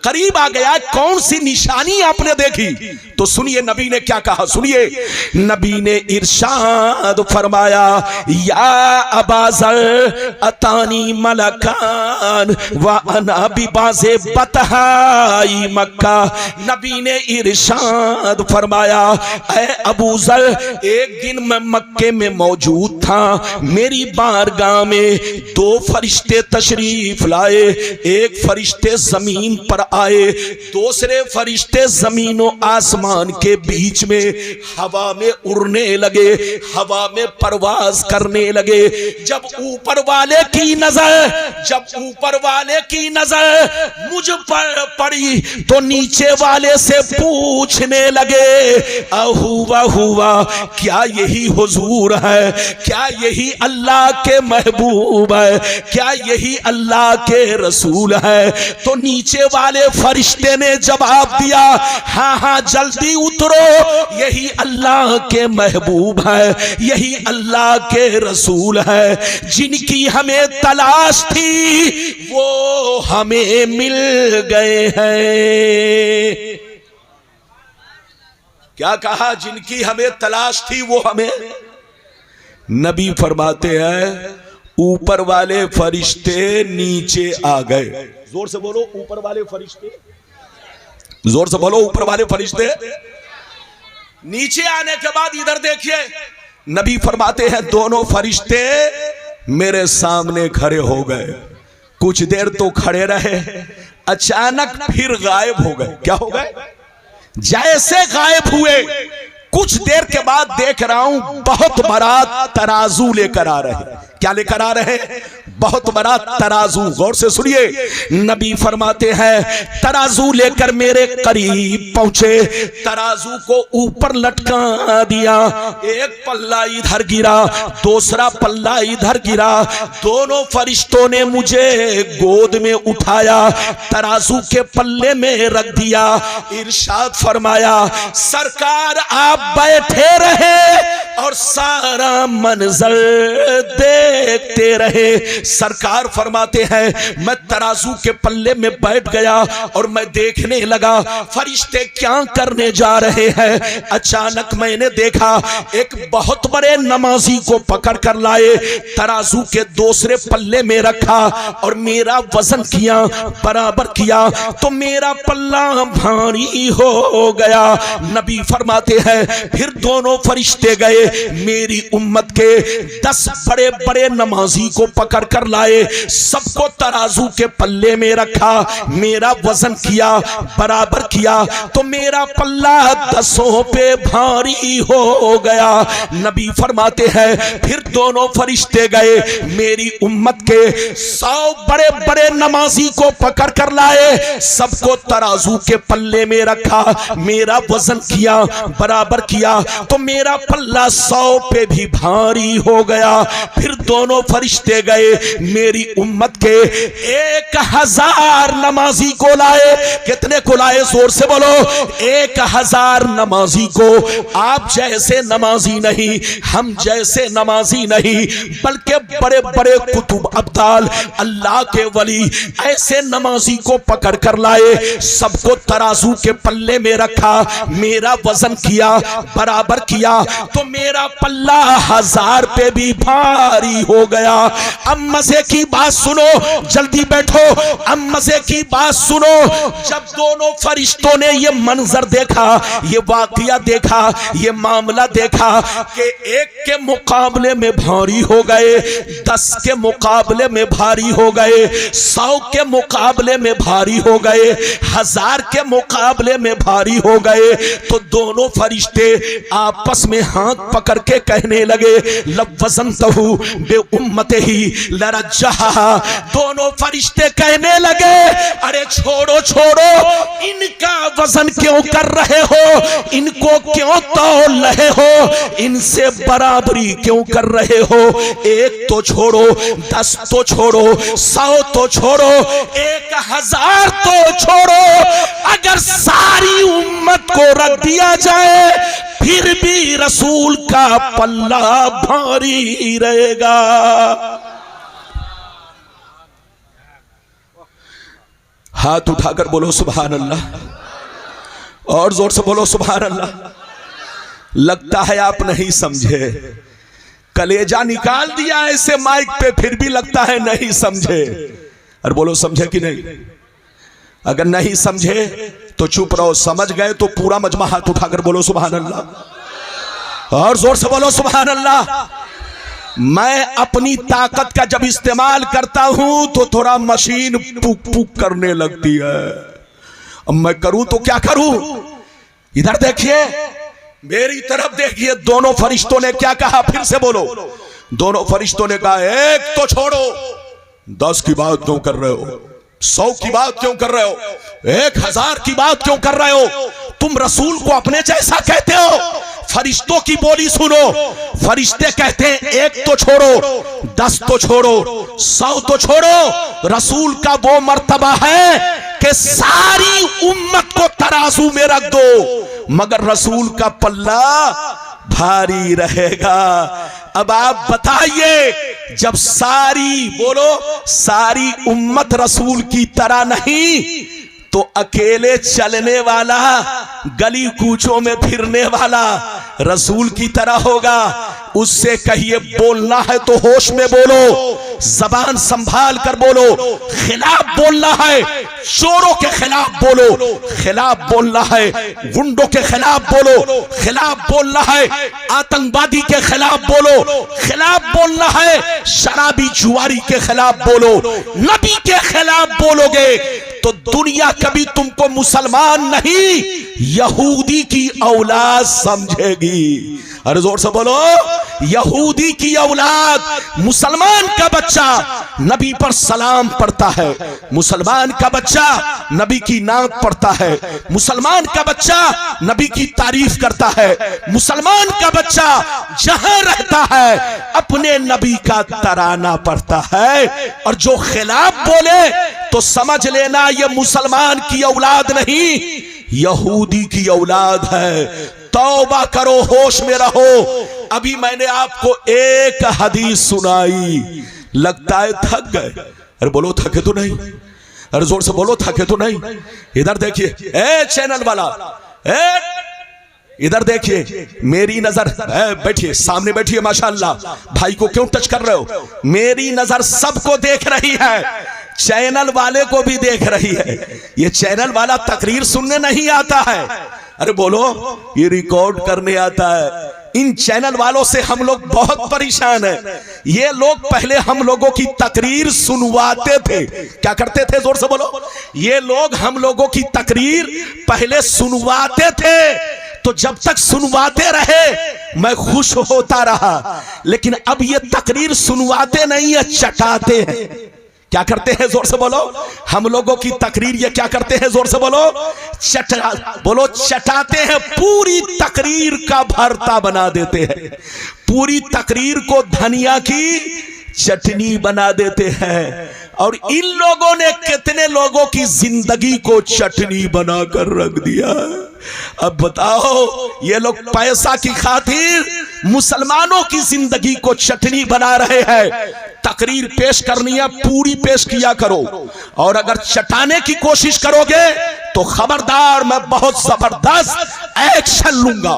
करीब आ गया। कौन सी निशानी आपने देखी? तो सुनिए नबी ने क्या कहा, सुनिए। नबी ने इरशाद फरमाया, या अबाजर अतानी मलकान व अना बिबाज़े बतहाई मक्का। नबी ने इरशाद फरमाया, ऐ अबू जर, एक दिन मैं मक्के में मौजूद था, मेरी बारगाह में दो फरिश्ते तशरीफ लाए। एक फरिश्ते जमीन पर आए, दूसरे फरिश्ते जमीनों आसमान के बीच में हवा में उड़ने लगे, हवा में परवाज करने लगे। जब ऊपर वाले की नजर मुझ पर पड़ी तो नीचे वाले से पूछने लगे, हुआ क्या यही हुजूर है? क्या यही अल्लाह के महबूब है? क्या यही अल्लाह के रसूल है? तो नीचे वाले फरिश्ते ने जवाब दिया, हाँ हाँ जल्दी उतरो, यही अल्लाह के महबूब है, यही अल्लाह के रसूल है। जिनकी हमें तलाश थी वो हमें मिल गए हैं। क्या कहा? जिनकी हमें तलाश थी वो हमें। नबी फरमाते हैं, ऊपर वाले फरिश्ते नीचे आ गए। जोर से बोलो, ऊपर वाले फरिश्ते। जोर से बोलो, ऊपर वाले फरिश्ते। नीचे आने के बाद इधर देखिए, नबी फरमाते हैं दोनों फरिश्ते मेरे सामने खड़े हो गए। कुछ देर तो खड़े रहे, अचानक फिर गायब हो गए। क्या हो गए? जैसे गायब हुए, कुछ देर के बाद देख रहा हूं बहुत बड़ा तराजू लेकर आ रहे। क्या लेकर आ रहे? बहुत बड़ा तराजू। गौर से सुनिए, नबी फरमाते हैं तराजू लेकर मेरे करीब पहुंचे, तराजू को ऊपर लटका दिया। एक पल्ला इधर गिरा, दूसरा पल्ला इधर गिरा। दोनों फरिश्तों ने मुझे गोद में उठाया, तराजू के पल्ले में रख दिया। इरशाद फरमाया, सरकार आप बैठे रहे और सारा मंजर देखते रहे। सरकार फरमाते हैं मैं तराजू के पल्ले में बैठ गया और मैं देखने लगा फरिश्ते क्या करने जा रहे हैं। अचानक मैंने देखा एक बहुत बड़े नमाजी को पकड़ कर लाए, तराजू के दूसरे पल्ले में रखा और मेरा वजन किया, बराबर किया तो मेरा पल्ला भारी हो गया। नबी फरमाते हैं फिर दोनों फरिश्ते गए, मेरी उम्मत के 10 बड़े बड़े नमाजी को पकड़ कर लाए, सबको तराजू के पल्ले में रखा, मेरा वजन किया, बराबर किया तो मेरा पल्ला 10 पे भारी हो गया। नबी फरमाते हैं फिर दोनों फरिश्ते गए, मेरी उम्मत के 100 बड़े बड़े नमाजी को पकड़ कर लाए, सबको तराजू के पल्ले में रखा, मेरा वजन किया, बराबर किया तो मेरा पल्ला 100 पे भी भारी हो गया। फिर दोनों फरिश्ते गए, मेरी उम्मत के 1000 नमाजी को लाए। कितने को लाए? जोर से बोलो, 1000 नमाजी को। आप जैसे नमाजी नहीं, हम जैसे नमाजी नहीं, बल्कि बड़े बड़े कुतुब अब्दाल अल्लाह के वली ऐसे नमाजी को पकड़ कर लाए, सबको तराजू के पल्ले में रखा, मेरा वजन किया, बराबर किया तो मेरा पल्ला 1000 पे भी भारी हो गया। अब मजे की बात सुनो, जल्दी बैठो, अब मजे की बात सुनो। जब दोनों फरिश्तों ने ये मंजर देखा, ये वाकया देखा, ये मामला देखा कि एक के मुकाबले में भारी हो गए, 10 के मुकाबले में भारी हो गए, 100 के मुकाबले में भारी हो गए, 1000 के मुकाबले में भारी हो गए, तो दोनों फरिश्ते आपस में हाथ पकड़ के कहने लगे लवज़न तहु बे उम्मते ही लरज्जहा। दोनों फरिश्ते कहने लगे अरे छोड़ो छोड़ो, इनका वजन क्यों कर रहे हो, इनको क्यों तौल रहे हो, इनसे बराबरी क्यों कर रहे हो। एक तो छोड़ो, 10 तो छोड़ो, 100 तो छोड़ो, 1000 तो छोड़ो, अगर सारी उम्मत को रख दिया जाए फिर भी रसूल का पल्ला भारी रहेगा। हाथ उठाकर बोलो सुभान अल्लाह, और जोर से बोलो सुभान अल्लाह। लगता है आप नहीं समझे, कलेजा निकाल दिया ऐसे माइक पे, फिर भी लगता है नहीं समझे। और बोलो समझे कि नहीं? अगर नहीं समझे तो चुप रहो, समझ गए तो पूरा मजमा हाथ उठाकर बोलो सुभान अल्लाह, और जोर से बोलो सुभान अल्लाह। मैं अपनी ताकत का जब इस्तेमाल करता हूं तो थोड़ा मशीन पुक पुक करने लगती है। अब मैं करूं तो क्या करूं? इधर देखिए, मेरी तरफ देखिए, दोनों फरिश्तों ने क्या कहा, फिर से बोलो। दोनों फरिश्तों ने कहा एक तो छोड़ो, 10 की बात क्यों कर रहे हो, 100 की बात क्यों कर रहे हो, 1000 की बात क्यों कर रहे हो, तुम रसूल को अपने जैसा कहते हो। फरिश्तों की बोली सुनो, फरिश्ते कहते हैं एक तो छोड़ो, 10 तो छोड़ो, 100 तो छोड़ो। रसूल का वो मर्तबा है कि सारी उम्मत को तराजू में रख दो, मगर रसूल का पल्ला भारी रहेगा। अब आप बताइए, जब सारी बोलो सारी उम्मत रसूल की तरह नहीं तो अकेले चलने वाला, गली कूचों में फिरने वाला रसूल की तरह होगा। उससे कहिए बोलना है तो होश में बोलो, जबान संभाल कर बोलो, खिलाफ बोलना है चोरों के खिलाफ बोलो, खिलाफ बोलना है गुंडों के खिलाफ बोलो, खिलाफ बोलना है आतंकवादी के खिलाफ बोलो, खिलाफ बोलना है शराबी जुआरी के खिलाफ बोलो। नबी के खिलाफ बोलोगे तो दुनिया कभी तुमको मुसलमान नहीं यहूदी की औलाद समझेगी। अरे जोर से बोलो, यहूदी की औलाद। मुसलमान का बच्चा नबी पर सलाम पढ़ता है, मुसलमान का बच्चा नबी की नाक पढ़ता है, मुसलमान का बच्चा नबी की तारीफ करता है, मुसलमान का बच्चा जहां रहता है अपने नबी का तराना पढ़ता है। और जो खिलाफ बोले तो समझ लेना ये मुसलमान की औलाद नहीं, यहूदी की औलाद है। तौबा करो, होश में रहो। अभी मैंने आपको एक हदीस सुनाई, लगता है थक गए। अरे बोलो थके तो नहीं, अरे जोर से बोलो थके तो नहीं। इधर देखिए, ए चैनल वाला, इधर देखिए, मेरी नजर, बैठिए सामने बैठिए, माशाअल्लाह। भाई को क्यों टच कर रहे हो? मेरी नजर सबको देख रही है, चैनल वाले को भी देख रही है। ये चैनल वाला तकरीर सुनने नहीं आता है, अरे बोलो ये रिकॉर्ड करने आता है। इन चैनल वालों से हम लोग बहुत परेशान हैं। ये लोग पहले हम लोगों की तकरीर सुनवाते थे, क्या करते थे? जोर से बोलो। ये लोग हम लोगों की तकरीर पहले सुनवाते थे, तो जब तक सुनवाते रहे मैं खुश होता रहा। लेकिन अब ये तकरीर सुनवाते नहीं है, चटाते हैं। क्या करते हैं? जोर से बोलो। हम लोगों की तकरीर ये क्या करते हैं? जोर से बोलो। बोलो चटाते हैं, पूरी तकरीर का भरता बना देते हैं, पूरी तकरीर को धनिया की चटनी बना देते हैं। और इन लोगों ने कितने लोगों की जिंदगी को चटनी बनाकर रख दिया। अब बताओ, ये लोग पैसा की खातिर मुसलमानों की जिंदगी को चटनी बना रहे हैं। तकरीर पेश करनी है, पूरी पेश किया करो, और अगर चटाने की कोशिश करोगे तो खबरदार, मैं बहुत जबरदस्त एक्शन लूंगा,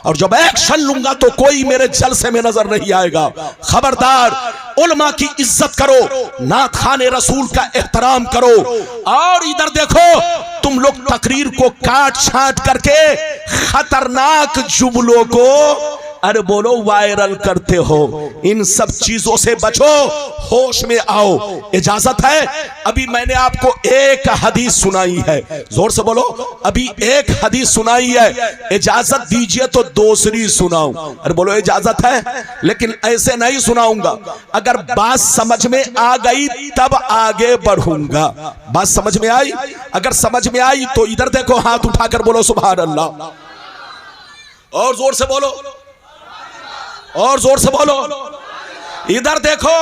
और जब एक्शन लूंगा तो कोई मेरे जलसे में नजर नहीं आएगा। खबरदार, उलमा की इज्जत करो, नात खाने रसूल का एहतराम करो। और इधर देखो, तुम लोग तकरीर को काट छांट करके खतरनाक जुमलों को अरे बोलो वायरल करते हो। इन सब चीजों से बचो, होश में आओ। इजाजत है? अभी मैंने आपको एक हदीस सुनाई है, जोर से बोलो, अभी एक हदीस सुनाई है, इजाजत दीजिए तो दूसरी सुनाऊं। अरे बोलो इजाजत है, लेकिन ऐसे नहीं सुनाऊंगा। अगर बात समझ में आ गई तब आगे बढ़ूंगा। बात समझ में आई? अगर समझ में आई तो इधर देखो, हाथ उठाकर बोलो सुभान अल्लाह, और जोर से बोलो, और जोर से बोलो। इधर देखो,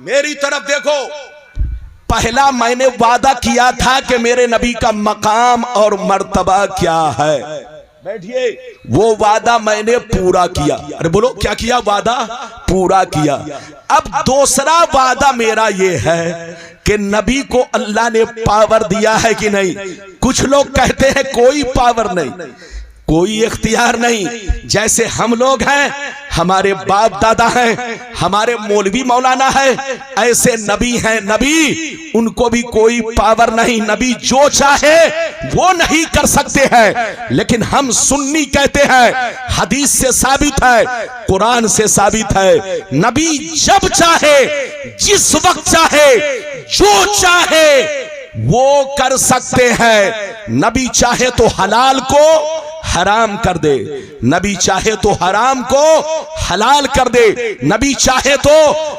मेरी तरफ देखो। पहला मैंने वादा किया था कि मेरे नबी का मकाम और मर्तबा क्या है, बैठिए, वो वादा मैंने पूरा किया। अरे बोलो क्या किया? वादा पूरा किया। अब दूसरा वादा मेरा ये है कि नबी को अल्लाह ने पावर दिया है कि नहीं? कुछ लोग कहते हैं कोई पावर नहीं, कोई इख्तियार नहीं। जैसे हम लोग हैं, हमारे बाप दादा हैं, हमारे मौलवी मौलाना है, ऐसे नबी हैं, नबी उनको भी कोई पावर नहीं। नबी जो चाहे वो नहीं कर सकते हैं। लेकिन हम सुन्नी कहते हैं, हदीस से साबित है, कुरान से साबित है, नबी जब चाहे, जिस वक्त चाहे, जो चाहे वो कर सकते हैं। नबी चाहे तो हलाल को हराम कर दे, नबी चाहे तो हराम को हलाल कर दे, नबी चाहे तो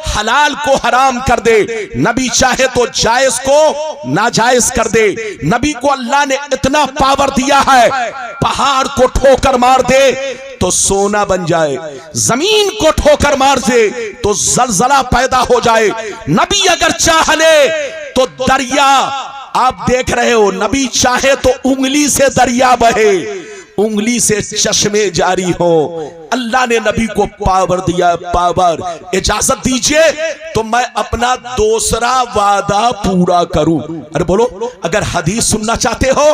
हलाल को हराम कर दे, नबी चाहे तो जायज को नाजायज कर दे। नबी को अल्लाह ने इतना पावर दिया है, पहाड़ को ठोकर मार दे तो सोना बन जाए, जमीन को ठोकर मार दे तो जलजला पैदा हो जाए। नबी अगर चाह ले तो दरिया, आप देख रहे हो, नबी चाहे तो उंगली से दरिया बहे, उंगली से चश्मे जारी हो। अल्लाह ने नबी को पावर दिया, पावर। इजाजत दीजिए तो मैं अपना दूसरा वादा पूरा करूं। अरे बोलो, अगर हदीस सुनना चाहते हो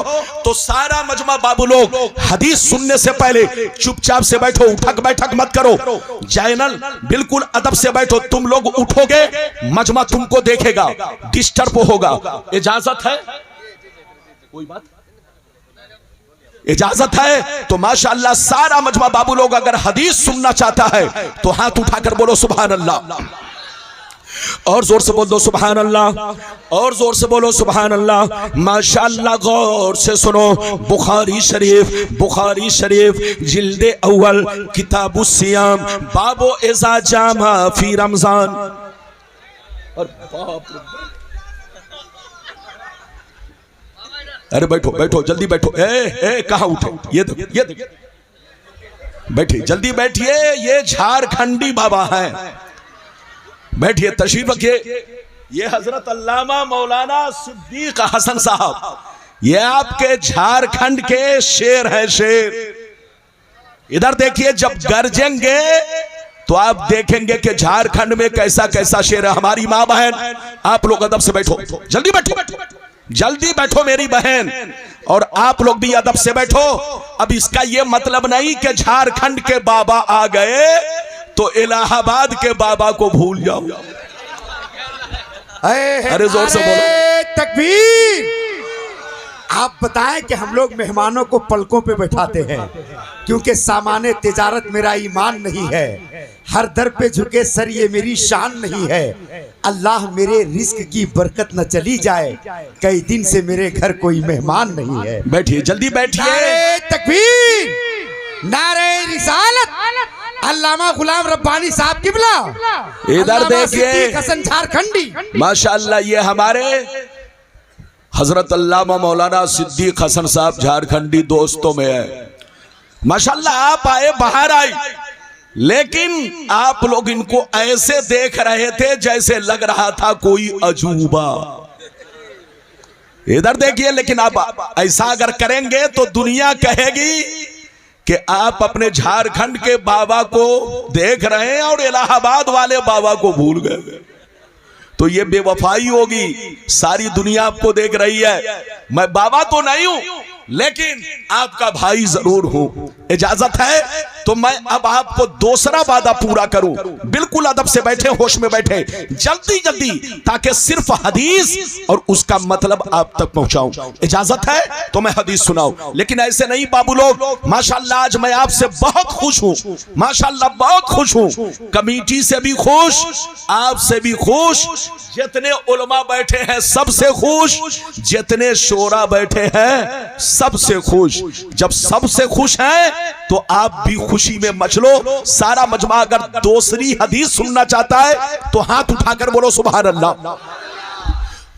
तो सारा मजमा बाबू लोग हदीस सुनने से पहले चुपचाप से बैठो, उठक बैठक मत करो। जैनल बिल्कुल अदब से बैठो। तुम लोग उठोगे, मजमा तुमको देखेगा, डिस्टर्ब होगा। इजाजत है? कोई बात? इजाजत है तो माशाअल्लाह सारा मजमा बाबू लोग अगर हदीस सुनना चाहता है तो हाथ उठाकर बोलो सुभान अल्लाह, और जोर से बोल दो सुभान अल्लाह, और जोर से बोलो सुभान अल्लाह। माशाअल्लाह गौर से सुनो, बुखारी शरीफ, बुखारी शरीफ जिल्दे अव्वल किताबुस सियाम, बाबो इज़ा जामा फी रमजान। और अरे बैठो बैठो, जल्दी बैठो। कहाँ उठे? ये देखो, ये देखो, बैठिए, जल्दी बैठिए। ये झारखंडी बाबा हैं, बैठिए, तशरीफ रखिए। ये हजरत अल्लामा मौलाना सिद्दीक हसन साहब, ये आपके झारखंड के शेर हैं, शेर। इधर देखिए, जब गरजेंगे तो आप देखेंगे कि झारखंड में कैसा कैसा शेर है। हमारी माँ बहन, आप लोग अदब से बैठो, जल्दी बैठो, जल्दी बैठो मेरी बहन, और आप लोग भी अदब से बैठो। अब इसका ये मतलब नहीं कि झारखंड के बाबा आ गए तो इलाहाबाद के बाबा को भूल जाओ। अरे जोर से बोलो तकबीर। आप बताएं कि हम लोग मेहमानों को पलकों पे बैठाते हैं, क्योंकि सामान्य तिजारत मेरा ईमान नहीं है, हर दर पे झुके सर ये मेरी शान नहीं है। अल्लाह मेरे रिस्क की बरकत न चली जाए, कई दिन से मेरे घर कोई मेहमान नहीं है। बैठिए, जल्दी बैठिए। नारे तकबीर, नारे रिसालत, अल्लामा गुलाम रब्बानी साहब किबला। इधर देखिए, हसन झारखंडी, माशाअल्लाह ये हमारे हजरत अल्लामा मौलाना सिद्दीक हसन साहब झारखंडी दोस्तों में है। माशाअल्लाह आप आए, बाहर आए, लेकिन आप लोग इनको ऐसे देख रहे थे जैसे लग रहा था कोई अजूबा। इधर देखिए, लेकिन आप ऐसा अगर करेंगे तो दुनिया कहेगी कि आप अपने झारखंड के बाबा को देख रहे हैं और इलाहाबाद वाले बाबा को भूल गए, तो ये बेवफाई होगी। सारी दुनिया आपको देख रही है। मैं बाबा तो नहीं हूं, लेकिन आपका भाई जरूर हूं। इजाजत है तो मैं अब आपको दूसरा वादा पूरा करूं। बिल्कुल अदब से बैठे, होश में बैठे, जल्दी जल्दी, ताकि सिर्फ हदीस और उसका मतलब आप तक पहुंचाऊं। इजाजत है तो मैं हदीस सुनाऊं, लेकिन ऐसे नहीं बाबू लोग। माशाल्लाह आज मैं आपसे बहुत खुश हूं, माशाल्लाह बहुत खुश हूं, कमेटी से भी खुश, आपसे भी खुश, जितने उलमा बैठे हैं सबसे खुश, जितने शोरा बैठे हैं सबसे खुश। जब सबसे खुश हैं तो आप भी खुशी में मचलो। सारा मजमा अगर दूसरी हदीस सुनना चाहता है तो हाथ उठाकर बोलो सुभान अल्लाह,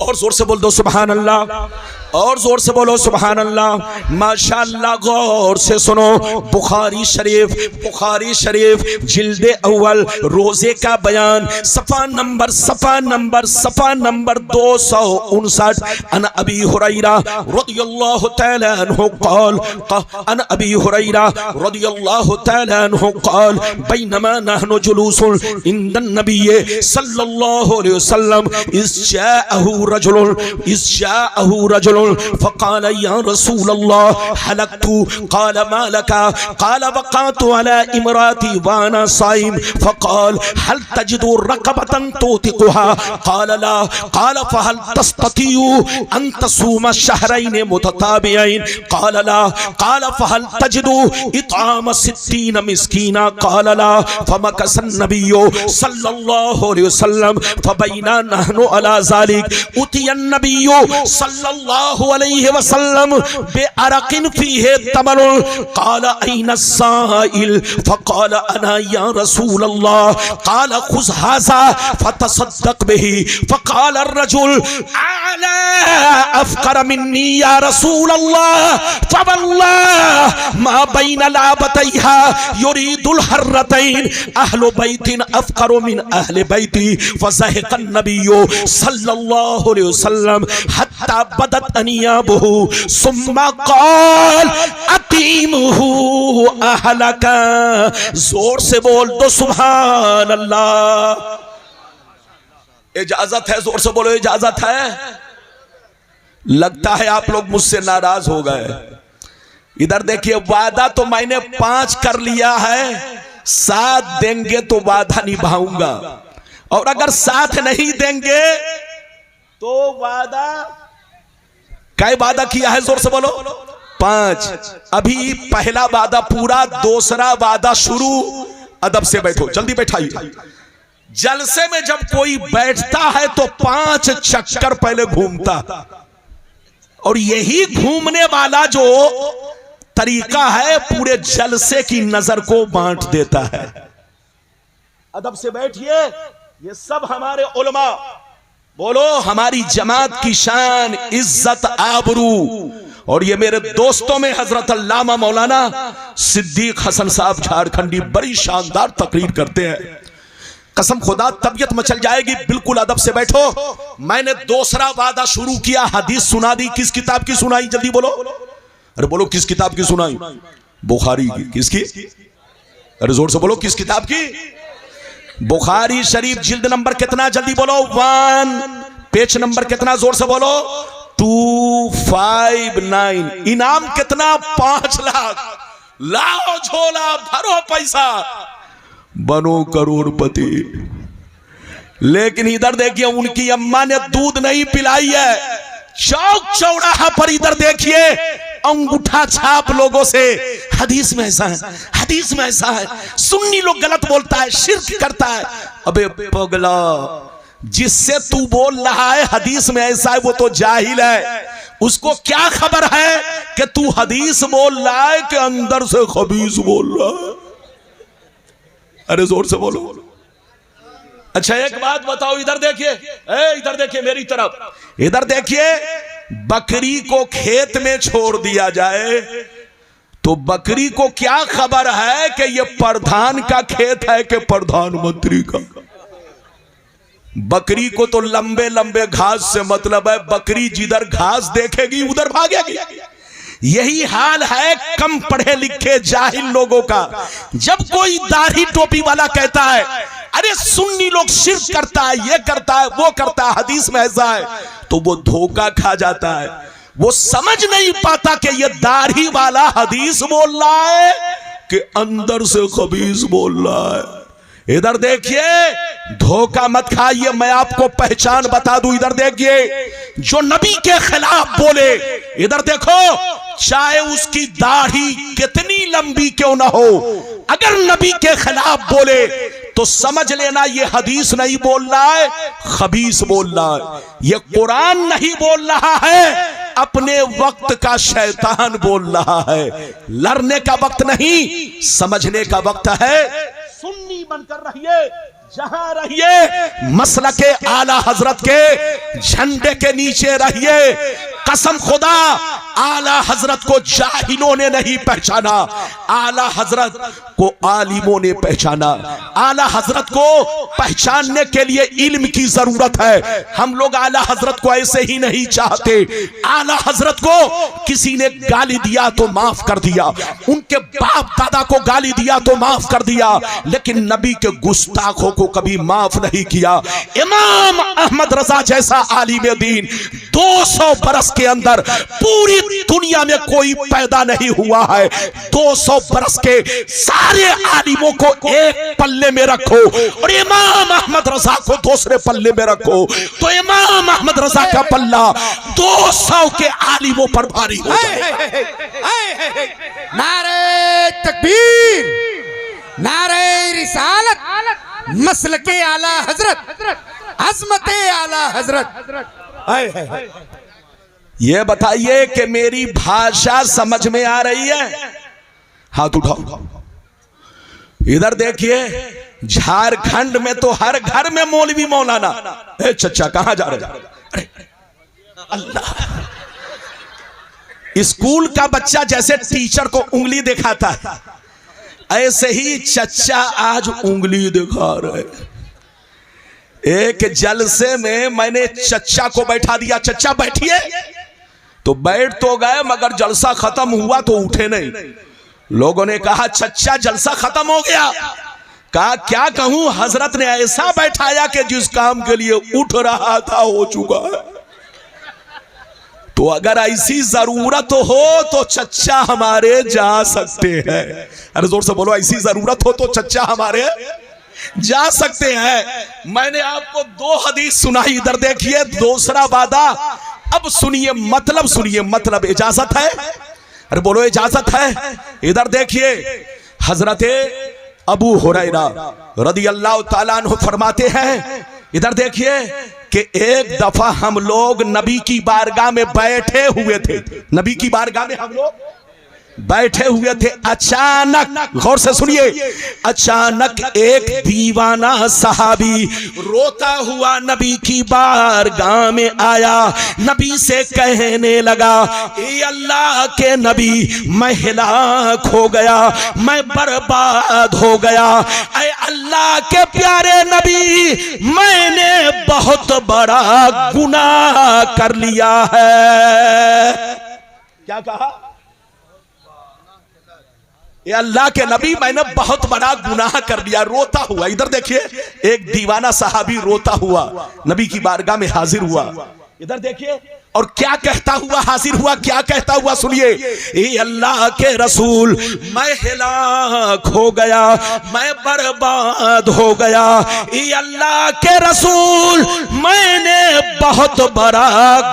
और जोर से बोल दो सुभान अल्लाह, और जोर से बोलो सुभान अल्लाह। माशाअल्लाह गौर से सुनो, बुखारी शरीफ जिल्दे अव्वल रोजे का बयान सफा नंबर 259। अन अबी हुरैरा रदियल्लाहु तआला अन्हु क़ाल, अन अबी हुरैरा रदियल्लाहु तआला अन्हु क़ाल, बैनमा नहनु जुलूसुन इंदन नबिय्य सल्लल्लाहु अलैहि वसल्लम इज़ जाअहु रजुल फ़क़ाल या रसूल अल्लाह हलकतु, क़ाल मा लका, क़ाल वक़अतु अला इमराती वाना साइम, फ़क़ाल हल तजिदु रक़बतन तुतिक़ुहा, क़ाल ला, क़ाल फ़हल तस्ततिउ अन तसूम शहरैन मुतताबियैन, क़ाल ला, क़ाल फ़हल तजिदु इत्आम 60 मिस्कीना, क़ाल ला, फ़मकस अन्नबिय्यु सल्लल्लाहु अलैहि वसल्लम फ़बैना नहनु अला ज़ालिक उतिय अन्नबिय्यु सल्लल्लाहु अलैहि वसल्लम बेअरकिन फीहे तमरुन, क़ाल ऐन अस्साइल, फ़क़ाल अना या रसूल अल्लाह, क़ाल खुज़ हाज़ा फ़तसद्दक़ बिही, फ़क़ाल अर्रजुल अला अफ़क़र मिन्नी या रसूल अल्लाह, फ़वल्लाहि मा बैन लाबतैहा युरीदुल हर्रतैन अहलु बैतिन अफ़क़रु मिन अहलि बैती, फ़ज़हिक़न नबिय्यु सल्लल्लाहु अलैहि वसल्लम हत्ता बदत अनियाबुहु सुम्मा क़ाल अतीमुहु अहलका। जोर से बोल दो सुभान अल्लाह। इजाजत है, जोर से बोलो इजाजत है। लगता है आप लोग मुझसे नाराज हो गए। इधर देखिए, वादा तो मैंने 5 कर लिया है, 7 देंगे तो वादा निभाऊंगा, और अगर 7 नहीं देंगे तो वादा, क्या वादा किया है? जोर से बोलो 5। अभी पहला वादा पूरा, दूसरा वादा शुरू। अदब से बैठो, जल्दी बैठाइए। जलसे में जब कोई बैठता है तो 5 चक्कर पहले घूमता, और यही घूमने वाला जो तरीका है पूरे जलसे की नजर को बांट देता है। अदब से बैठिए। ये सब हमारे उलमा, बोलो हमारी जमात की शान, इज्जत, आबरू। और ये मेरे दोस्तों में हजरत अल्लामा मौलाना सिद्दीक हसन साहब झारखंडी बड़ी शानदार तकरीर करते हैं। कसम खुदा तबीयत मचल जाएगी। बिल्कुल अदब से बैठो। मैंने दूसरा वादा शुरू किया, हदीस सुना दी। किस किताब की सुनाई? जल्दी बोलो। अरे बोलो किस किताब की सुनाई? बुखारी की। किसकी? अरे जोर से बोलो किस किताब की? बुखारी शरीफ जिल्द नंबर कितना? जल्दी बोलो। 1। पेज नंबर कितना? जोर से बोलो। 259। इनाम कितना? 5 लाख। लाओ झोला, भरो पैसा, बनो करोड़पति। लेकिन इधर देखिए, उनकी अम्मा ने दूध नहीं पिलाई है। चौक चौराहा पर इधर देखिए, अंगूठा छाप लोगों से हदीस में ऐसा है, हदीस में ऐसा है। सुन्नी लोग गलत बोलता है, शिर्क करता है। अबे पगला, जिससे तू बोल रहा है हदीस में ऐसा है, वो तो जाहिल है। उसको क्या खबर है कि तू हदीस बोल रहा है कि अंदर से खबीस बोल रहा है? अरे जोर से बोलो। अच्छा एक बात बताओ, इधर देखिए, इधर देखिए मेरी तरफ, इधर देखिए। बकरी को खेत में छोड़ दिया जाए तो बकरी को क्या खबर है कि ये प्रधान का खेत है कि प्रधानमंत्री का? बकरी को तो लंबे लंबे घास से मतलब है। बकरी जिधर घास देखेगी उधर भागेगी। यही हाल है कम पढ़े लिखे जाहिल लोगों का। जब कोई दाढ़ी टोपी वाला कहता है अरे सुन्नी लोग शिर्क करता है, ये करता है, वो करता है, हदीस में ऐसा है, तो वो धोखा खा जाता है। वो समझ नहीं पाता कि ये दाढ़ी वाला हदीस बोल रहा है कि अंदर से खबीस बोल रहा है। इधर देखिए, धोखा मत खाइए, मैं आपको पहचान बता दूं। इधर देखिए, जो नबी के खिलाफ बोले, इधर देखो, चाहे उसकी दाढ़ी कितनी लंबी क्यों ना हो, अगर नबी के खिलाफ बोले तो समझ लेना ये हदीस नहीं बोल रहा है, खबीस बोल रहा है। ये कुरान नहीं बोल रहा है, अपने वक्त का शैतान बोल रहा है। लड़ने का वक्त नहीं, समझने का वक्त है। सुन्नी बनकर रहिए, जहां रहिए, मसलके आला हजरत के झंडे के नीचे रहिए। कसम खुदा, आला हजरत को जाहिलों ने नहीं पहचाना, आला हजरत को आलिमों ने पहचाना। आला हजरत को पहचानने के लिए इल्म की जरूरत है। हम लोग आला हजरत को ऐसे ही नहीं चाहते। आला हजरत को किसी ने गाली दिया तो माफ कर दिया, उनके बाप दादा को गाली दिया तो माफ कर दिया, लेकिन नबी के गुस्ताखों को कभी माफ नहीं किया। इमाम अहमद रजा जैसा आलिम दीन 200 बरस के अंदर पूरी दुनिया में कोई पैदा नहीं हुआ है। 200 बरस के सारे आलिमों को एक पल्ले में रखो और इमाम अहमद रजा को दूसरे पल्ले में रखो, तो इमाम अहमद रजा का पल्ला 200 के आलिमों पर भारी हो जाए। नारे तकबीर, नारे रिसालत, मसलके आला हजरत, अजमते आला हजरत। ये बताइए कि मेरी भाषा समझ में आ रही है? हाथ उठाओ। इधर देखिए, झारखंड में तो हर घर में मौलवी मौलाना। ए चचा कहां जा रहे? अरे अल्लाह, स्कूल का बच्चा जैसे टीचर को उंगली दिखाता है, ऐसे ही चचा आज उंगली दिखा रहे। एक जलसे में मैंने चचा को बैठा दिया, चचा बैठिए, तो बैठ तो गए मगर जलसा खत्म हुआ तो उठे नहीं। लोगों ने कहा चचा जलसा खत्म हो गया। कहा क्या कहूं, हजरत ने ऐसा बैठाया कि जिस काम के लिए उठ रहा था हो चुका है। तो अगर ऐसी जरूरत हो तो चचा हमारे जा सकते हैं। अरे जोर से बोलो, ऐसी जरूरत हो तो चचा हमारे जा सकते हैं। मैंने आपको 2 हदीस सुनाई, इधर देखिए, दूसरा वादा। अब सुनिए मतलब, सुनिए मतलब, इजाजत है? अरे बोलो इजाजत है? इधर देखिए, हजरते अबू हुरैरा रदियल्लाहु ताला अन्हु फरमाते हैं, इधर देखिए कि एक दफा हम लोग नबी की बारगाह में बैठे हुए थे। नबी की बारगाह में हम लोग बैठे हुए थे। अचानक, गौर से सुनिए, अचानक एक दीवाना सहाबी रोता हुआ नबी की बारगाह में आया। नबी से कहने लगा, ए अल्लाह के नबी, मैं हिलाक हो गया, मैं बर्बाद हो गया। ऐ अल्लाह के प्यारे नबी, मैंने बहुत बड़ा गुनाह कर लिया है। क्या कहा? ये अल्लाह के नबी, मैंने बहुत बड़ा गुनाह कर लिया। रोता हुआ, इधर देखिए, एक दीवाना सहाबी रोता हुआ नबी की बारगाह में हाजिर हुआ। इधर देखिए, और क्या कहता हुआ हाजिर हुआ, क्या कहता हुआ सुनिए, ए अल्लाह के रसूल, मैं हिलाक हो गया, मैं बर्बाद हो गया। ए अल्लाह के रसूल, मैंने बहुत बड़ा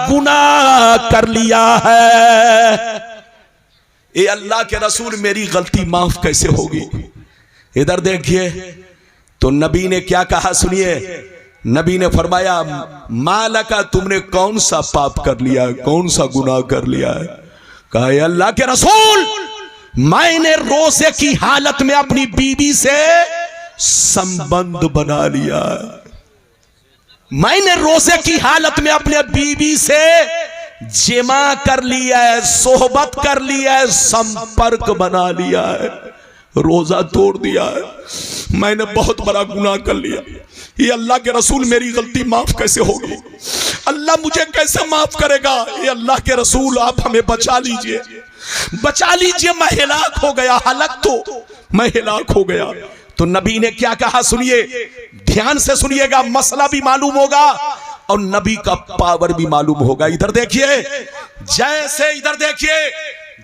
गुनाह कर लिया है। ये अल्लाह के रसूल, मेरी गलती माफ कैसे होगी? इधर देखिए, तो नबी ने क्या कहा सुनिए। नबी ने फरमाया, मालका, तुमने कौन सा पाप कर लिया, कौन सा गुनाह कर लिया है? कहा, अल्लाह के रसूल, मैंने रोजे की हालत में अपनी बीवी से संबंध बना लिया। मैंने रोजे की हालत में अपने बीवी से जिमा कर लिया है, सोहबत कर लिया है, संपर्क बना लिया है, रोजा तोड़ दिया है। मैंने बहुत बड़ा गुनाह कर लिया। ये अल्लाह के रसूल, मेरी गलती माफ कैसे होगी? अल्लाह मुझे कैसे माफ करेगा? ये अल्लाह के रसूल, आप हमें बचा लीजिए, बचा लीजिए, मैं हिलाक हो गया, हलक तो मैं हिलाक हो गया। तो नबी ने क्या कहा सुनिए, ध्यान से सुनिएगा, मसला भी मालूम होगा और नबी का पावर भी मालूम होगा। इधर देखिए, जैसे इधर देखिए,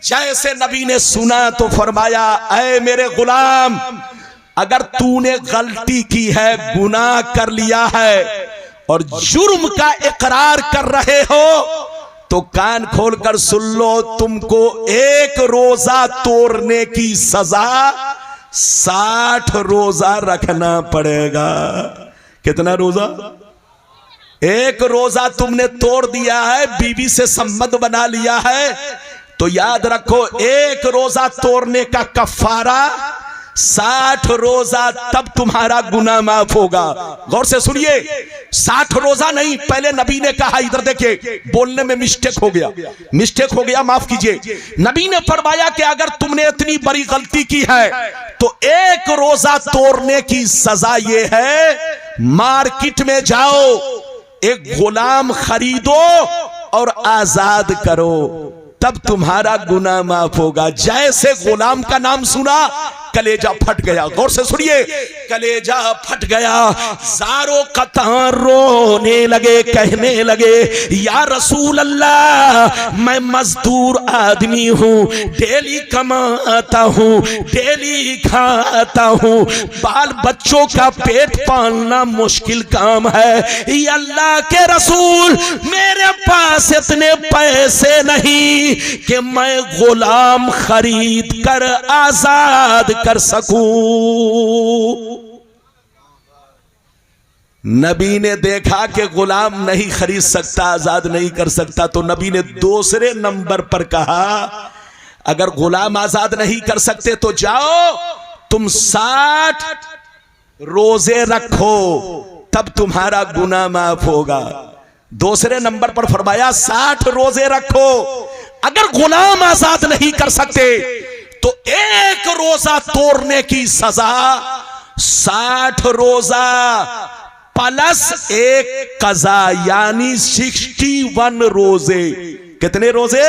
जैसे नबी ने सुना तो फरमाया, ऐ मेरे गुलाम, अगर तूने गलती की है, गुनाह कर लिया है और जुर्म का इकरार कर रहे हो तो कान खोलकर सुन लो, तुमको एक रोजा तोड़ने की सजा 60 रोजा रखना पड़ेगा। कितना रोजा? एक रोजा तुमने तोड़ दिया है, बीवी से संबंध बना लिया है, तो याद रखो एक रोजा तोड़ने का कफारा 60 रोजा, तब तुम्हारा गुनाह माफ होगा। गौर से सुनिए, 60 रोजा नहीं, पहले नबी ने कहा, इधर देखिए, बोलने में मिस्टेक हो गया, माफ कीजिए। नबी ने फरमाया कि अगर तुमने इतनी बड़ी गलती की है तो एक रोजा तोड़ने की सजा ये है, मार्केट में जाओ, एक गुलाम खरीदो और आजाद करो, तब तुम्हारा गुनाह माफ होगा। जैसे गुलाम का नाम सुना कलेजा फट गया। गौर से सुनिए, कलेजा फट गया। ज़ारो कतार रोने लगे, कहने लगे, या रसूल अल्लाह, मैं मजदूर आदमी हूँ, डेली कमाता हूँ, डेली खाता हूँ, बाल बच्चों का पेट पालना मुश्किल काम है। या अल्लाह के रसूल, मेरे पास इतने पैसे नहीं कि मैं गुलाम खरीद कर आजाद कर सकूं। नबी ने देखा कि गुलाम नहीं खरीद सकता, आजाद नहीं कर सकता, तो नबी ने दूसरे नंबर पर कहा, अगर गुलाम आजाद नहीं कर सकते तो जाओ तुम 60 रोजे रखो, तब तुम्हारा गुनाह माफ होगा। दूसरे नंबर पर फरमाया 60 रोजे रखो, अगर गुलाम आजाद नहीं कर सकते तो एक रोजा तोड़ने की सजा 60 रोजा प्लस एक कजा, यानी 61 रोजे। कितने रोजे?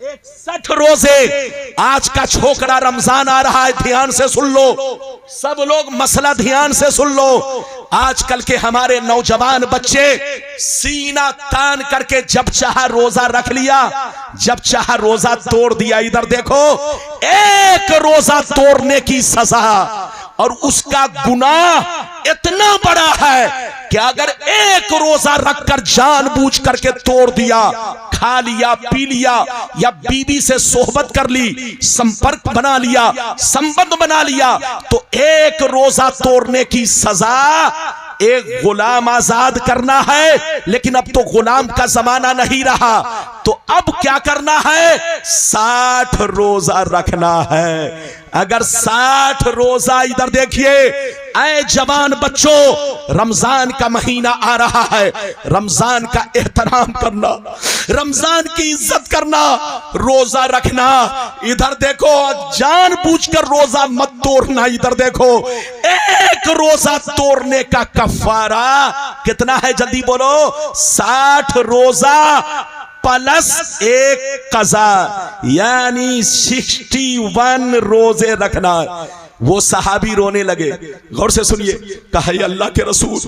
61 रोजे। आज का छोकरा रमजान आ रहा है, ध्यान से सुन लो, सब लोग मसला ध्यान से सुन लो। आजकल के हमारे नौजवान बच्चे सीना तान करके जब चाहा रोजा रख लिया, जब चाहा रोजा तोड़ दिया। इधर देखो, एक रोजा तोड़ने की सजा और उसका गुनाह इतना बड़ा है कि अगर एक रोजा रखकर जानबूझ करके तोड़ दिया, खा लिया, पी लिया, या बीवी से सोहबत कर ली, संपर्क बना लिया, संबंध बना लिया, तो एक रोजा तोड़ने की सजा एक गुलाम आजाद करना है। लेकिन अब तो गुलाम का जमाना नहीं रहा, तो अब क्या करना है? 60 रोजा रखना है। अगर 60 रोजा, इधर देखिए, ऐ जवान बच्चों, रमजान का महीना आ रहा है, रमजान का एहतराम करना, रमजान की इज्जत करना, रोजा रखना। इधर देखो, जानबूझकर रोजा मत तोड़ना। इधर देखो, एक रोजा तोड़ने का कफारा कितना है? जल्दी बोलो। 60 रोजा प्लस एक कजा, यानी 61 रोजे रखना। वो सहाबी रोने लगे। गौर से सुनिए, कहा, अल्लाह के रसूल,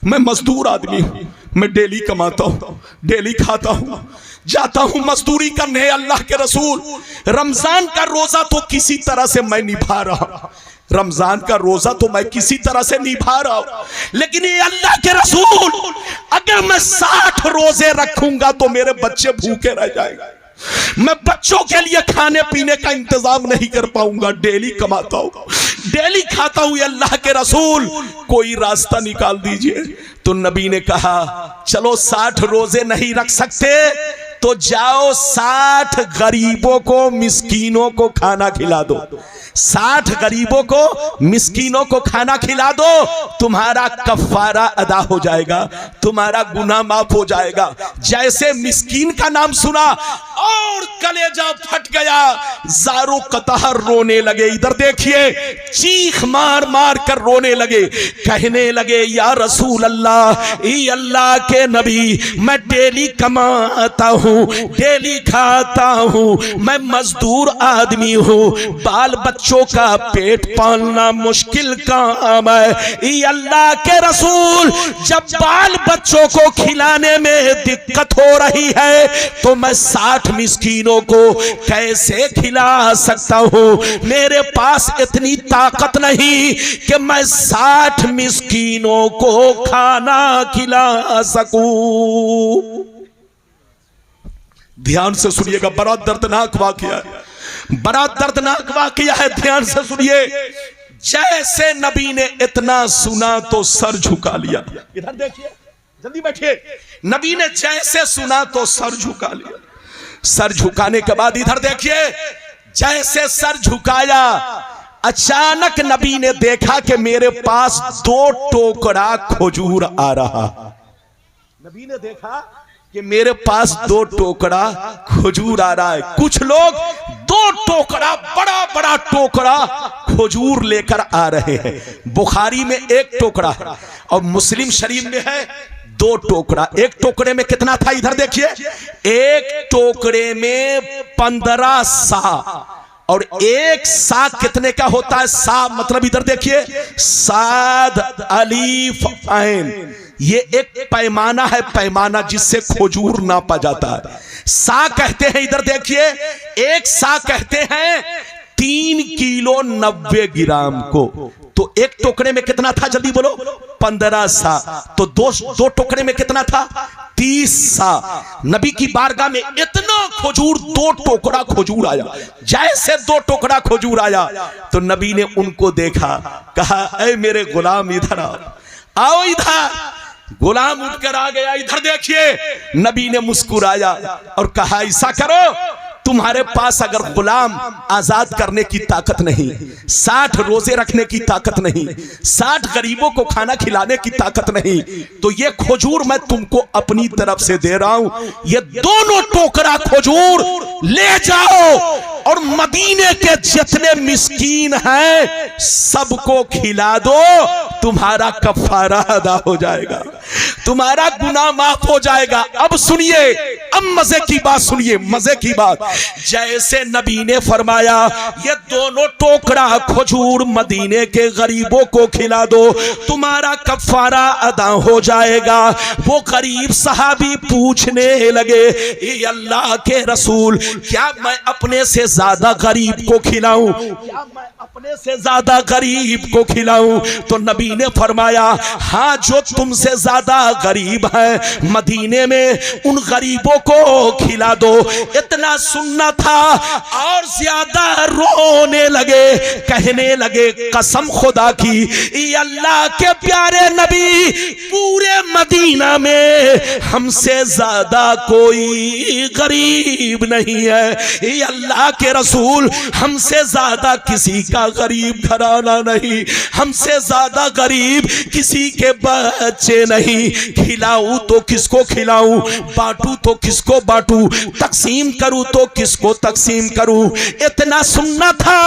मैं मजदूर आदमी हूं, मैं डेली कमाता हूं, डेली खाता हूं, जाता हूं मजदूरी करने। अल्लाह के रसूल, रमजान का रोजा तो किसी तरह से मैं निभा रहा, रमजान का रोजा तो मैं किसी तरह से निभा रहा हूं, लेकिन ये अल्लाह के रसूल, अगर मैं 60 रोजे रखूंगा तो मेरे बच्चे भूखे रह जाएंगे, मैं बच्चों के लिए खाने पीने का इंतजाम नहीं कर पाऊंगा, डेली कमाता हूं, डेली खाता हूं, अल्लाह के रसूल कोई रास्ता निकाल दीजिए। तो नबी ने कहा, चलो 60 रोजे नहीं रख सकते तो जाओ 60 गरीबों को, मिस्कीनों को खाना खिला दो, 60 गरीबों को, मिस्कीनों को खाना खिला दो, तुम्हारा कफारा अदा हो जाएगा, तुम्हारा गुनाह माफ हो जाएगा। जैसे मिस्कीन का नाम सुना और कलेजा फट गया, ज़ारो कतार रोने लगे। इधर देखिए, चीख मार मार कर रोने लगे, कहने लगे, या रसूल अल्लाह, ई अल्लाह के नबी, मैं डेली कमाता हूँ, डेली खाता हूँ, मैं मजदूर आदमी हूँ, बाल बच्चे बच्चों का पेट पालना मुश्किल काम है। ये अल्लाह के रसूल, जब बाल बच्चों को खिलाने में दिक्कत हो रही है तो मैं 60 मिस्कीनों को कैसे खिला सकता हूं? मेरे पास इतनी ताकत नहीं कि मैं 60 मिस्कीनों को खाना खिला सकूं। ध्यान से सुनिएगा, बड़ा दर्दनाक वाकया है, बड़ा दर्दनाक वाकया है, ध्यान से सुनिए। जैसे नबी ने इतना सुना तो सर झुका लिया। इधर देखिए, जल्दी बैठिए। नबी ने जैसे सुना तो सर झुका लिया। सर झुकाने के बाद इधर देखिए, जैसे सर झुकाया, अचानक नबी ने देखा कि मेरे पास 2 टोकरा खजूर आ रहा। नबी ने देखा कि मेरे पास 2 टोकरा खजूर आ रहा है। कुछ लोग 2 टोकरा, बड़ा बड़ा टोकरा खजूर लेकर आ रहे हैं। बुखारी में 1 टोकरा है और मुस्लिम शरीफ में है 2 टोकरा। 1 टोकरे में कितना था? इधर देखिए, 1 टोकरे में 15 सा। और 1 सा कितने का होता है? सा मतलब इधर देखिए, साद अलीफ ऐन, ये एक पैमाना है, पैमाना जिससे खजूर नापा जाता है। सा कहते हैं, इधर देखिए, 1 सा कहते हैं 3 किलो 90 ग्राम को। तो 1 टोकरे में कितना था? जल्दी बोलो। 15 सा। तो 2 टोकरे में कितना था? 30 सा। नबी की बारगाह में इतना खजूर, 2 टोकरा खजूर आया। जैसे 2 टोकरा खजूर आया तो नबी ने उनको देखा, कहा, ऐ मेरे गुलाम इधर आओ इधर। गुलाम उठकर आ गया। इधर देखिए, नबी ने मुस्कुराया और कहा, ऐसा करो, तुम्हारे पास अगर गुलाम आजाद करने की ताकत नहीं, 60 रोजे रखने की ताकत नहीं, 60 गरीबों को खाना खिलाने की ताकत नहीं, तो ये खजूर मैं तुमको अपनी तरफ से दे रहा हूं। ये दोनों टोकरा खजूर ले जाओ और मदीने के जितने मिस्कीन हैं सबको खिला दो, तुम्हारा कफारा अदा हो जाएगा, तुम्हारा गुनाह माफ हो जाएगा। अब सुनिए, अब मजे की बात सुनिए, मजे की बात। जैसे नबी ने फरमाया ये दोनों टोकरा खजूर मदीने के गरीबों को खिला दो, तुम्हारा कफारा अदा हो जाएगा। वो गरीब सहाबी पूछने लगे, ये अल्लाह के रसूल, क्या मैं अपने से ज्यादा गरीब को खिलाऊं? क्या मैं अपने से ज्यादा गरीब को खिलाऊं? तो नबी ने फरमाया, हाँ, जो तुमसे ज्यादा गरीब है मदीने में उन गरीबों को खिला दो। इतना सुनना था और ज्यादा रोने लगे, कहने लगे, कसम खुदा की, ये अल्लाह के प्यारे नबी, पूरे मदीना में हमसे ज्यादा कोई गरीब नहीं है। ये अल्लाह के रसूल, हमसे ज्यादा किसी का गरीब घराना नहीं, हमसे ज्यादा गरीब किसी के बच्चे नहीं। खिलाऊं तो किसको खिलाऊं, बांटू तो किसको बांटू, तकसीम करूं तो किसको तकसीम करूं। इतना सुनना था,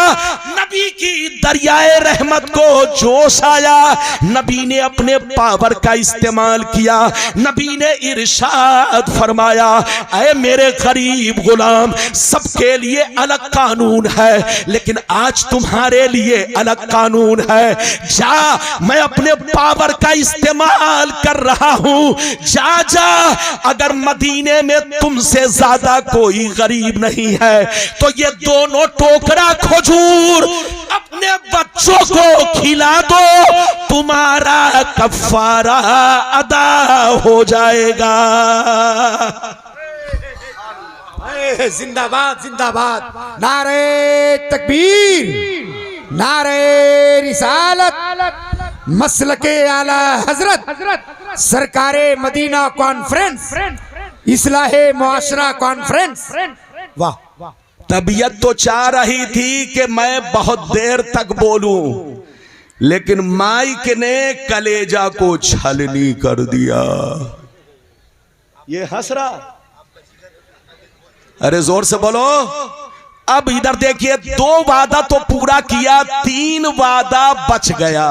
नबी की दरियाए रहमत को जोश आया। नबी ने अपने पावर का इस्तेमाल किया। नबी ने इरशाद फरमाया, ऐ मेरे गरीब गुलाम, सबके लिए अलग कानून है, लेकिन आज तुम्हारे लिए अलग कानून है। जा, मैं अपने पावर का इस्तेमाल कर रहा हूं, जा जा। अगर मदीने में तुमसे ज्यादा कोई गरीब नहीं है तो ये दोनों टोकरा खजूर अपने बच्चों को खिला दो, तुम्हारा कफारा अदा हो जाएगा। जिंदाबाद जिंदाबाद, नारे तकबीर, नारे रिसालत, मसलके आला हजरत, सरकारे मदीना कॉन्फ्रेंस, इस्लाहे मुआशरा कॉन्फ्रेंस। वाह, तबीयत तो चाह रही थी कि मैं बहुत देर तक बोलूं, लेकिन माइक ने कलेजा को छलनी कर दिया। ये हंस रहा, अरे जोर से बोलो। अब इधर देखिए, 2 वादा तो पूरा किया, 3 वादा बच गया।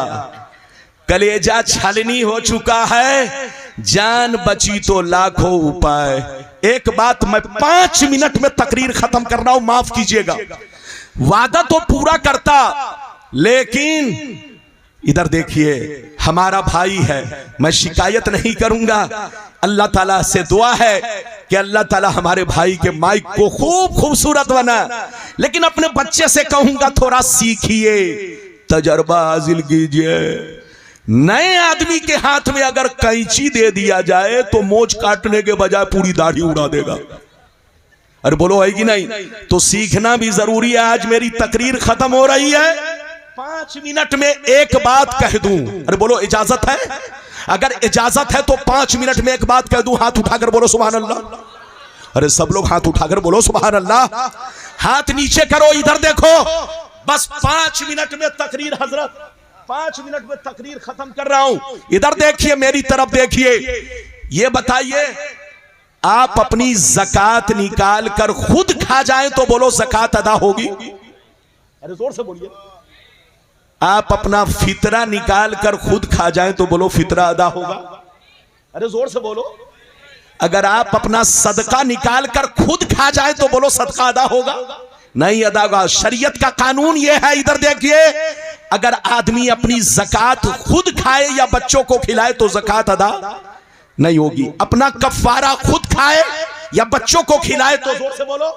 कलेजा छलनी हो चुका है, जान बची तो लाखों उपाय। एक बात मैं 5 मिनट में तकरीर खत्म कर रहा हूं, माफ कीजिएगा। वादा तो पूरा करता, लेकिन इधर देखिए हमारा भाई है, मैं शिकायत नहीं करूंगा। अल्लाह ताला से दुआ है कि अल्लाह ताला हमारे भाई के माइक को खूब खूबसूरत बना, लेकिन अपने बच्चे से कहूंगा थोड़ा सीखिए, तजर्बा हासिल कीजिए। नए आदमी के हाथ में अगर कैंची दे दिया जाए तो मोच काटने के बजाय पूरी दाढ़ी उड़ा देगा। अरे बोलो है कि नहीं? तो सीखना भी जरूरी है। आज मेरी तकरीर खत्म हो रही है, 5 मिनट में एक बात कह दूं। अरे बोलो इजाजत है? अगर इजाजत है तो 5 मिनट में एक बात कह दूं। हाथ उठाकर बोलो सुभान अल्लाह। अरे सब लोग हाथ उठाकर बोलो सुभान अल्लाह। हाथ नीचे करो, इधर देखो। बस 5 मिनट में तकरीर हजरत, 5 मिनट में तकरीर खत्म कर रहा हूं। इधर देखिए, मेरी तरफ देखिए। ये बताइए, आप अपनी ज़कात निकाल कर खुद खा जाएं तो बोलो ज़कात अदा होगी? अरे जोर से बोलिए। आप अपना फितरा निकाल कर खुद खा जाएं तो बोलो फितरा अदा होगा? अरे जोर से बोलो। अगर आप अपना सदका निकाल कर खुद खा जाएं तो बोलो सदका अदा होगा? नहीं अदा होगा। शरीयत का कानून यह है, इधर देखिए, अगर आदमी अपनी ज़कात खुद खाए या बच्चों को खिलाए तो ज़कात अदा नहीं होगी। अपना कफ़ारा खुद खाए या बच्चों को खिलाए तो जोर से बोलो,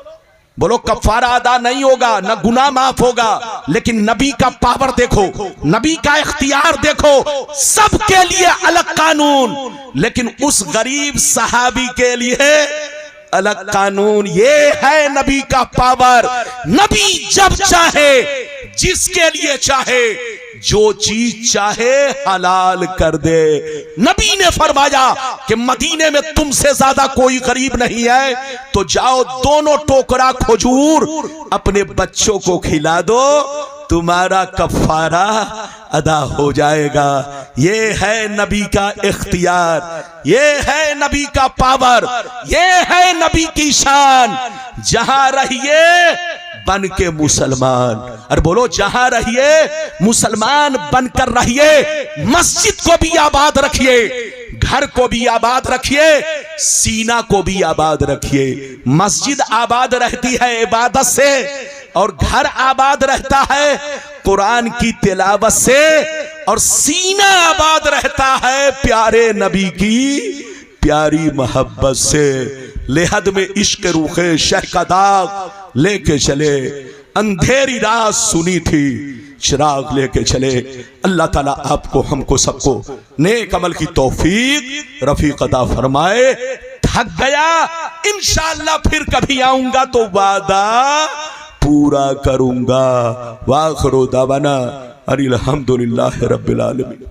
बोलो कफ़ारा अदा नहीं होगा, ना गुनाह माफ होगा। लेकिन नबी का पावर देखो, नबी का इख्तियार देखो, सबके लिए अलग कानून, लेकिन उस गरीब सहाबी के लिए अलग कानून। ये है नबी का पावर। नबी जब चाहे, जिसके लिए चाहे, जो चीज चाहे हलाल कर दे। नबी ने फरमाया कि मदीने में तुमसे ज्यादा कोई गरीब नहीं है, तो जाओ दोनों टोकरा खजूर अपने बच्चों को खिला दो, तुम्हारा कफारा अदा हो जाएगा। ये है नबी का इख्तियार, ये है नबी का पावर, ये है नबी की शान। जहां रहिए बन के मुसलमान। अरे बोलो जहां रहिए मुसलमान बनकर रहिए। मस्जिद को भी आबाद रखिए, घर को भी आबाद रखिए, सीना को भी आबाद रखिए। मस्जिद आबाद रहती है इबादत से, और घर आबाद रहता है कुरान की तिलावत से, और सीना आबाद रहता है प्यारे नबी की प्यारी मोहब्बत से। लेहद में इश्क रूखे शह का दाग लेके चले, अंधेरी रात सुनी थी चिराग लेके चले। अल्लाह ताला आपको हमको सबको नेक अमल की तौफीक रफीक अता फरमाए। थक गया, इंशाअल्लाह फिर कभी आऊंगा तो वादा पूरा करूंगा। वाखिरु दावाना अनिल हम्दुलिल्लाहि रब्बिल आलमीन।